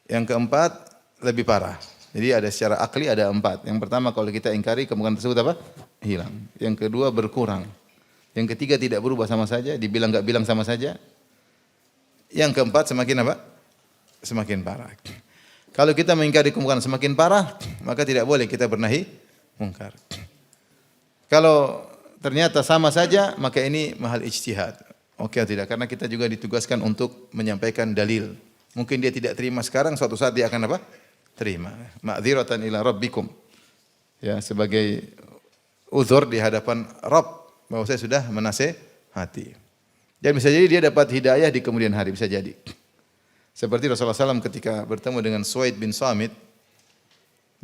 Speaker 1: Yang keempat, lebih parah. Jadi ada secara akli ada 4. Yang pertama kalau kita ingkari kemungkaran tersebut apa? Hilang. Yang kedua berkurang. Yang ketiga tidak berubah sama saja, dibilang enggak bilang sama saja. Yang keempat semakin apa? Semakin parah. Kalau kita mengingkari kemungkaran semakin parah, maka tidak boleh kita bernahi mungkar. Kalau ternyata sama saja, maka ini mahal ijtihad. Oke atau tidak? Karena kita juga ditugaskan untuk menyampaikan dalil. Mungkin dia tidak terima sekarang, suatu saat dia akan apa? Terima. Ma'dziratan ila rabbikum. Ya, sebagai uzur di hadapan Rabb bahwa saya sudah menasehati. Dan bisa jadi dia dapat hidayah di kemudian hari, bisa jadi. Seperti Rasulullah SAW ketika bertemu dengan Suaid bin Samit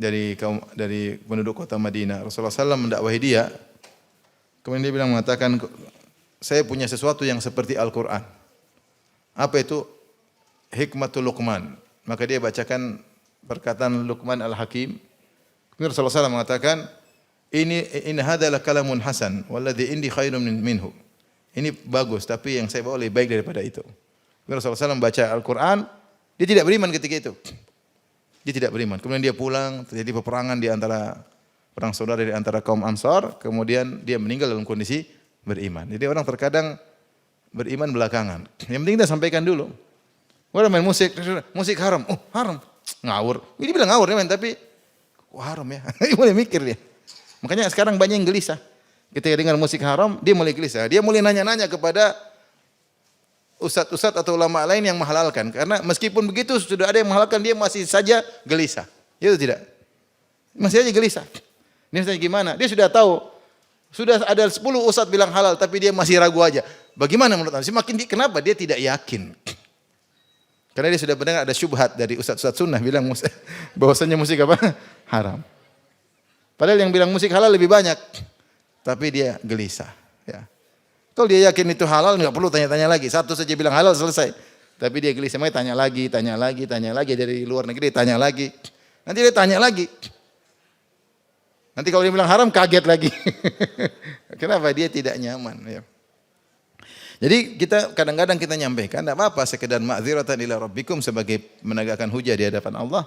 Speaker 1: dari penduduk kota Madinah. Rasulullah SAW mendakwahi dia. Kemudian dia mengatakan, saya punya sesuatu yang seperti Al-Quran. Apa itu? Hikmatul Luqman. Maka dia bacakan perkataan Luqman Al-Hakim. Kemudian Rasulullah SAW mengatakan, ini hadalah kalamun hasan, walladhi indi khairun minhu. Ini bagus, tapi yang saya bawa lebih baik daripada itu. Kemudian Rasulullah SAW membaca Al-Quran, dia tidak beriman ketika itu. Dia tidak beriman. Kemudian dia pulang, terjadi peperangan di antara perang saudara di antara kaum Ansar, kemudian dia meninggal dalam kondisi beriman. Jadi orang terkadang beriman belakangan. Yang penting kita sampaikan dulu. Orang main musik, musik haram. Oh, haram. Ngawur. Ini bilang ngawur ya, tapi haram ya. Mulai mikir dia. Makanya sekarang banyak yang gelisah. Ketika dengar musik haram, dia mulai gelisah. Dia mulai nanya-nanya kepada ustadz-ustadz atau ulama lain yang menghalalkan. Karena meskipun begitu sudah ada yang menghalalkan, dia masih saja gelisah. Itu tidak. Masih saja gelisah. Ini ustadz gimana? Dia sudah tahu. Sudah ada 10 ustadz bilang halal, tapi dia masih ragu aja. Bagaimana menurut Anda? Kenapa? Dia tidak yakin. Karena dia sudah mendengar ada syubhat dari ustadz-ustadz sunnah bilang bahwasanya musik apa? Haram. Padahal yang bilang musik halal lebih banyak. Tapi dia gelisah. Ya. Kalau dia yakin itu halal, nggak perlu tanya-tanya lagi. Satu saja bilang halal, selesai. Tapi dia gelisah, makanya tanya lagi dari luar negeri, tanya lagi. Nanti dia tanya lagi. Nanti kalau dia bilang haram, kaget lagi. Kenapa? Dia tidak nyaman. Ya. Jadi kita kadang-kadang kita nyampaikan, tidak apa-apa sekedar ma'dziratan ila rabbikum sebagai menegakkan hujah di hadapan Allah.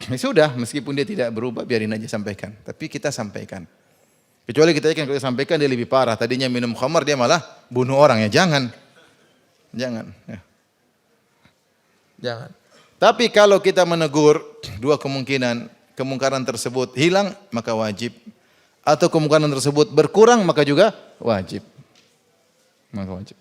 Speaker 1: Ya sudah, meskipun dia tidak berubah, biarin aja sampaikan. Tapi kita sampaikan. Kecuali kita yakin kalau kita sampaikan dia lebih parah. Tadinya minum khamar, dia malah bunuh orang. Ya jangan. Jangan. Ya. Jangan. Tapi kalau kita menegur, 2 kemungkinan. Kemungkaran tersebut hilang, maka wajib. Atau kemungkaran tersebut berkurang, maka juga wajib. Maka wajib.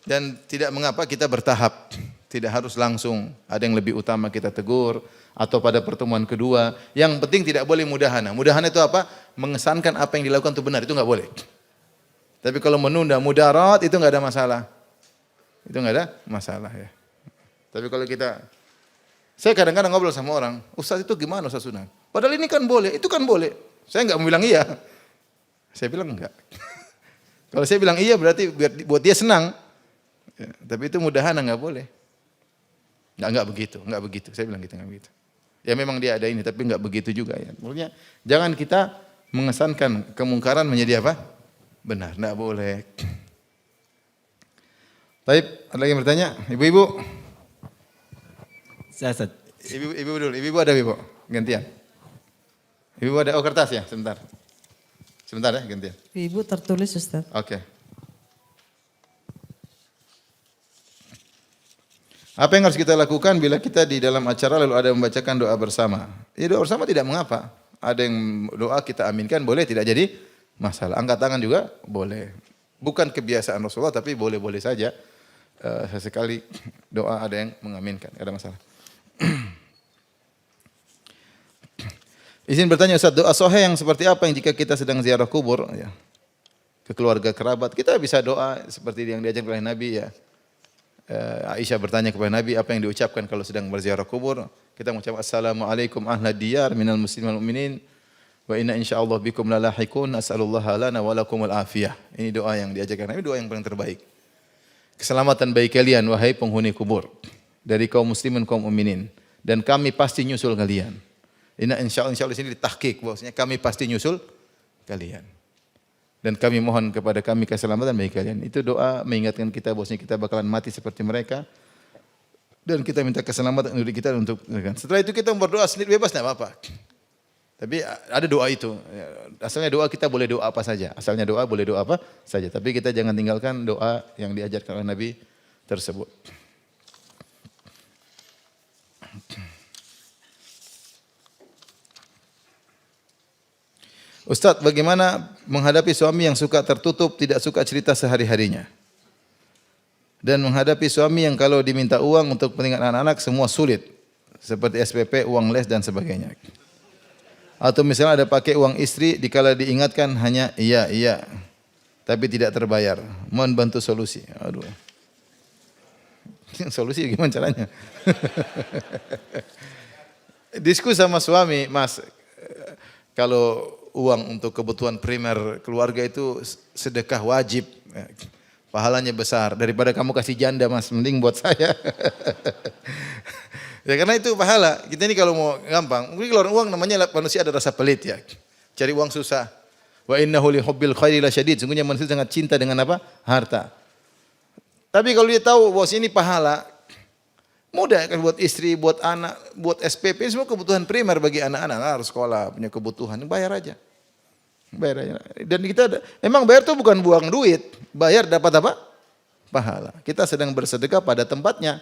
Speaker 1: Dan tidak mengapa kita bertahap. Tidak harus langsung, ada yang lebih utama kita tegur, atau pada pertemuan kedua. Yang penting tidak boleh mudahana. Mudahana itu apa? Mengesankan apa yang dilakukan itu benar, itu enggak boleh. Tapi kalau menunda mudarat itu enggak ada masalah. Itu enggak ada masalah ya. Tapi kalau saya kadang-kadang ngobrol sama orang, Ustaz itu gimana Ustaz Sunan? Padahal ini kan boleh, itu kan boleh. Saya enggak mau bilang iya. Saya bilang enggak. Kalau saya bilang iya berarti buat dia senang. Ya, tapi itu mudahana enggak boleh. Enggak begitu. Saya bilang gitu, enggak begitu. Ya memang dia ada ini, tapi enggak begitu juga ya. Maksudnya jangan kita mengesankan kemungkaran menjadi apa? Benar, enggak boleh. Baik, ada lagi yang bertanya? Ibu-ibu?
Speaker 4: Saya Ustaz.
Speaker 1: Ibu dulu, ibu ada ibu? Gantian. Ibu ada, oh kertas ya, sebentar. Sebentar ya, gantian.
Speaker 3: Ibu tertulis Ustaz.
Speaker 1: Oke. Apa yang harus kita lakukan bila kita di dalam acara lalu ada membacakan doa bersama? Ya doa bersama tidak mengapa. Ada yang doa kita aminkan boleh, tidak jadi masalah. Angkat tangan juga boleh. Bukan kebiasaan Rasulullah tapi boleh-boleh saja. Sesekali doa ada yang mengaminkan, tidak ada masalah. Izin bertanya Ustaz, doa sahih yang seperti apa yang jika kita sedang ziarah kubur ya, ke keluarga kerabat, kita bisa doa seperti yang diajarkan oleh Nabi ya. Aisyah bertanya kepada Nabi apa yang diucapkan kalau sedang berziarah kubur. Kita mengucap assalamualaikum ahla diyar minal muslimin wal mu'minin wa inna insyaallah bikum lalahiqun as'alullaha lana wa lakumul afiyah. Ini doa yang diajarkan Nabi, doa yang paling terbaik. Keselamatan bagi kalian wahai penghuni kubur dari kaum muslimin kaum mukminin dan kami pasti nyusul kalian. Inna insyaallah di sini ditahqiq bahwasanya kami pasti nyusul kalian. Dan kami mohon kepada kami keselamatan bagi kalian. Itu doa mengingatkan kita bahwasanya kita bakalan mati seperti mereka. Dan kita minta keselamatan untuk kita untuk. Setelah itu kita berdoa sendiri bebas tidak apa-apa. Tapi ada doa itu. Asalnya doa kita boleh doa apa saja. Asalnya doa boleh doa apa saja. Tapi kita jangan tinggalkan doa yang diajarkan oleh Nabi tersebut. Ustaz, bagaimana menghadapi suami yang suka tertutup, tidak suka cerita sehari-harinya? Dan menghadapi suami yang kalau diminta uang untuk pendidikan anak-anak semua sulit. Seperti SPP, uang les dan sebagainya. Atau misalnya ada pakai uang istri, dikala diingatkan hanya iya, tapi tidak terbayar. Mohon bantu solusi. Aduh. Solusi gimana caranya? Diskusi sama suami, Mas, kalau uang untuk kebutuhan primer keluarga itu sedekah wajib. Pahalanya besar. Daripada kamu kasih janda Mas, mending buat saya. Ya karena itu pahala. Kita ini kalau mau gampang, mungkin keluar uang namanya manusia ada rasa pelit ya. Cari uang susah. Wa innahu li hubbil khairi lasyadid. Sungguhnya manusia sangat cinta dengan apa? Harta. Tapi kalau dia tahu bahwa ini pahala, mudah kan buat istri, buat anak, buat SPP, semua kebutuhan primer bagi anak-anak. Harus sekolah, punya kebutuhan, bayar aja. Bayar aja. Dan kita, emang bayar itu bukan buang duit. Bayar dapat apa? Pahala. Kita sedang bersedekah pada tempatnya.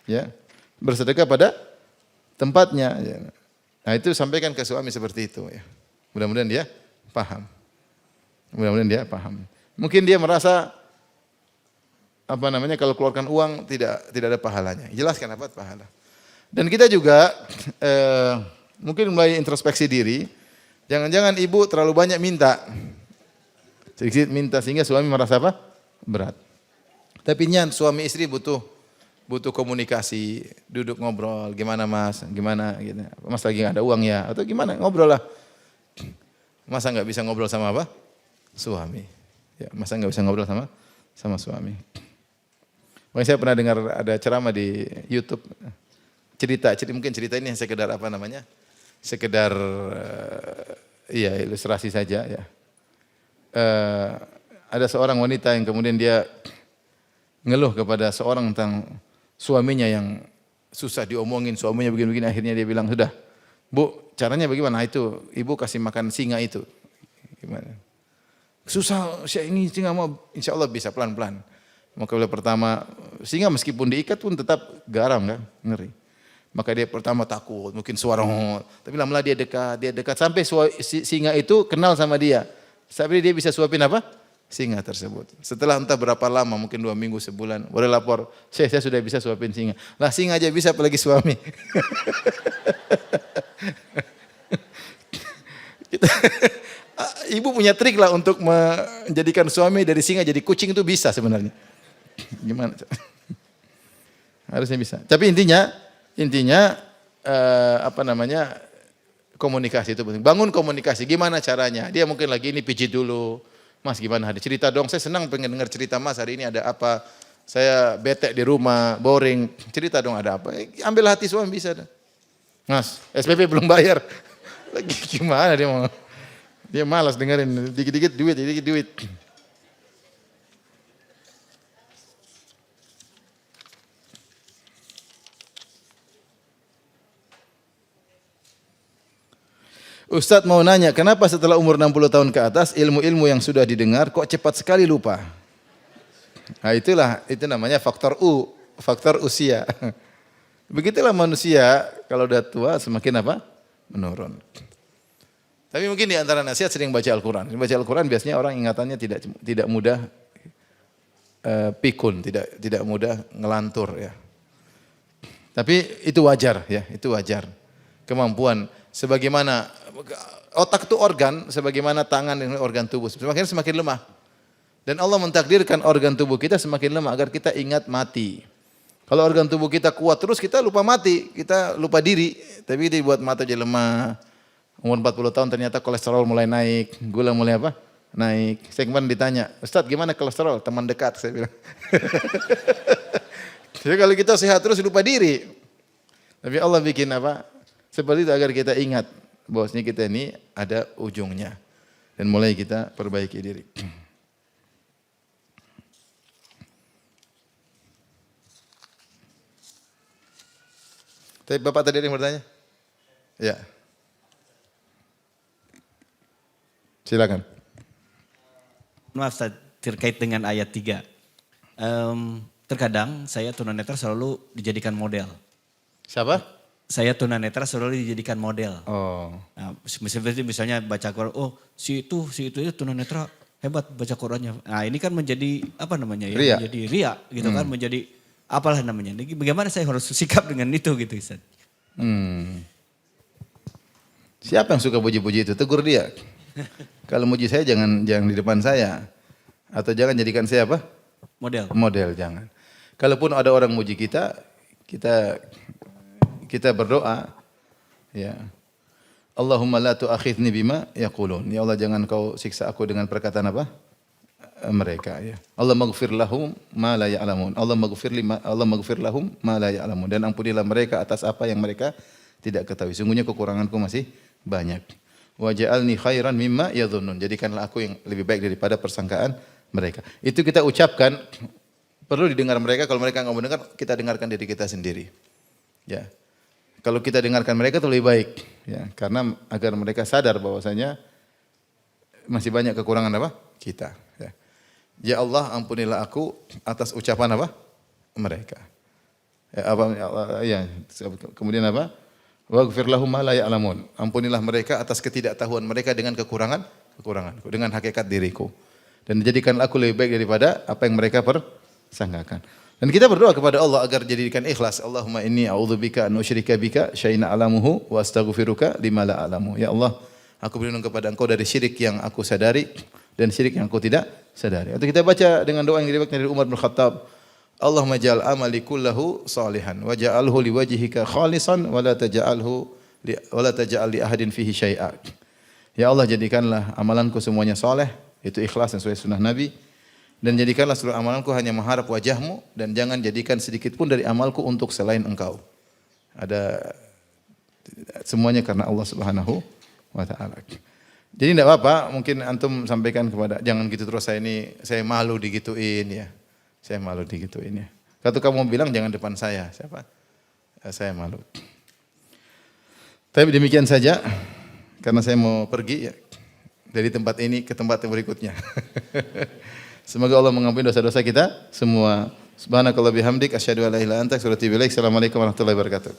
Speaker 1: Ya. Bersedekah pada tempatnya. Ya. Nah itu sampaikan ke suami seperti itu. Ya. Mudah-mudahan dia paham. Mudah-mudahan dia paham. Mungkin dia merasa kalau keluarkan uang tidak ada pahalanya. Jelaskan apa pahala. Dan kita juga mungkin mulai introspeksi diri. Jangan-jangan ibu terlalu banyak minta. Sedikit minta sehingga suami merasa apa? Berat. Tapi nyan suami istri butuh komunikasi, duduk ngobrol, gimana Mas, gimana gitu. Mas lagi nggak ada uang ya atau gimana? Ngobrol lah. Masa nggak bisa ngobrol sama apa? Suami. Ya, masa nggak bisa ngobrol sama suami. Makanya saya pernah dengar ada ceramah di YouTube mungkin cerita ini sekedar apa namanya? Sekedar ilustrasi saja ya. Ada seorang wanita yang kemudian dia ngeluh kepada seorang tentang suaminya yang susah diomongin, suaminya begini-begini, akhirnya dia bilang, "Sudah, Bu, caranya bagaimana?" Itu ibu kasih makan singa itu. Gimana? Susah, singa mau insyaallah bisa pelan-pelan. Maka bila pertama singa meskipun diikat pun tetap garam kan, ngeri. Maka dia pertama takut, mungkin suara tapi lama-lama dia dekat sampai singa itu kenal sama dia. Sampai dia bisa suapin apa? Singa tersebut. Setelah entah berapa lama, mungkin 2 minggu, sebulan, boleh lapor, saya sudah bisa suapin singa. Lah singa aja bisa apalagi suami. Ibu punya trik lah untuk menjadikan suami dari singa jadi kucing itu bisa sebenarnya. Gimana? Harusnya bisa. Tapi intinya komunikasi itu penting. Bangun komunikasi. Gimana caranya? Dia mungkin lagi ini pijit dulu. Mas gimana hari? Cerita dong. Saya senang pengen dengar cerita Mas hari ini ada apa. Saya bete di rumah, boring. Cerita dong ada apa. Ambil hati suami bisa. Mas, SPP belum bayar. Lagi gimana dia mau? Dia malas dengerin. Dikit-dikit duit. Ustadz mau nanya, kenapa setelah umur 60 tahun ke atas ilmu-ilmu yang sudah didengar kok cepat sekali lupa? Nah itu namanya faktor usia. Begitulah manusia kalau udah tua semakin apa? Menurun. Tapi mungkin di antara nasihat sering baca Al-Quran. Baca Al-Quran biasanya orang ingatannya tidak mudah pikun, tidak mudah ngelantur ya. Tapi itu wajar ya, itu wajar. Kemampuan sebagaimana otak itu organ, sebagaimana tangan dan organ tubuh semakin lemah. Dan Allah mentakdirkan organ tubuh kita semakin lemah agar kita ingat mati. Kalau organ tubuh kita kuat terus kita lupa mati, kita lupa diri. Tapi kita buat mata jadi lemah. Umur 40 tahun ternyata kolesterol mulai naik, gula mulai apa? Naik. Saya kemarin ditanya, Ustadz gimana kolesterol? Teman dekat saya bilang. Jadi kalau kita sehat terus lupa diri. Tapi Allah bikin apa? Seperti itu agar kita ingat bahwasanya kita ini ada ujungnya. Dan mulai kita perbaiki diri. Tapi Bapak tadi ada yang bertanya? Ya. Silakan.
Speaker 4: Maaf Ustaz, terkait dengan ayat 3. Terkadang saya tunanetra selalu dijadikan model.
Speaker 1: Siapa?
Speaker 4: Saya tunanetra selalu dijadikan model.
Speaker 1: Oh.
Speaker 4: Nah, misalnya baca Quran, oh si itu tunanetra hebat baca Qurannya. Nah ini kan menjadi apa namanya ya?
Speaker 1: Ria.
Speaker 4: Menjadi ria gitu kan, menjadi apalah namanya. Bagaimana saya harus sikap dengan itu gitu Ustaz?
Speaker 1: Siapa yang suka puji-puji itu? Tegur dia. Kalau muji saya jangan di depan saya. Atau jangan jadikan saya apa? Model jangan. Kalaupun ada orang muji kita berdoa ya. Allahumma la tu'akhidni bima yaqulun. Ya Allah jangan kau siksa aku dengan perkataan apa? Mereka ya. Allah maghfir lahum ma la ya'lamun. Allah maghfir lahum ma la ya'lamun. Dan ampunilah mereka atas apa yang mereka tidak ketahui. Sungguhnya kekuranganku masih banyak. Wa ja'alni khairan mimma yadhunnun. Jadikanlah aku yang lebih baik daripada persangkaan mereka. Itu kita ucapkan perlu didengar mereka. Kalau mereka enggak mau dengar, kita dengarkan diri kita sendiri. Ya. Kalau kita dengarkan mereka itu lebih baik ya, karena agar mereka sadar bahwasanya masih banyak kekurangan apa? Kita ya. Ya Allah ampunilah aku atas ucapan apa? Mereka. Kemudian apa? Waghfir lahum ma la ya'lamun. Ampunilah mereka atas ketidaktahuan mereka dengan kekuranganku, dengan hakikat diriku. Dan jadikanlah aku lebih baik daripada apa yang mereka persangkakan. Dan kita berdoa kepada Allah agar jadikan ikhlas. Allahumma inni a'udzubika an usyrika bika syai'an a'lamuhu wa astaghfiruka lima la a'lamu. Ya Allah, aku berlindung kepada Engkau dari syirik yang aku sadari dan syirik yang aku tidak sadari. Atau kita baca dengan doa yang diriwayatkan dari Umar bin Khattab. Allahumma ja'al amali kullahu salihan wa ja'alhu liwajhika khalisan wa la taj'al li ahadin fihi syai'a. Ya Allah, jadikanlah amalanku semuanya saleh, itu ikhlas sesuai sunnah Nabi. Dan jadikanlah seluruh amalanku hanya mengharap wajahmu dan jangan jadikan sedikit pun dari amalku untuk selain Engkau. Ada semuanya karena Allah Subhanahu wa taala. Jadi tidak apa-apa, mungkin antum sampaikan kepada jangan gitu terus saya malu digituin ya. Saya malu digituin ya. Kalau kamu bilang jangan depan saya, siapa? Saya malu. Tapi demikian saja karena saya mau pergi ya dari tempat ini ke tempat yang berikutnya. Semoga Allah mengampuni dosa-dosa kita semua. Subhanakallah bihamdik asyhadu an la ilaha illa anta astaghfiruka wa atubu ilaik. Assalamualaikum warahmatullahi wabarakatuh.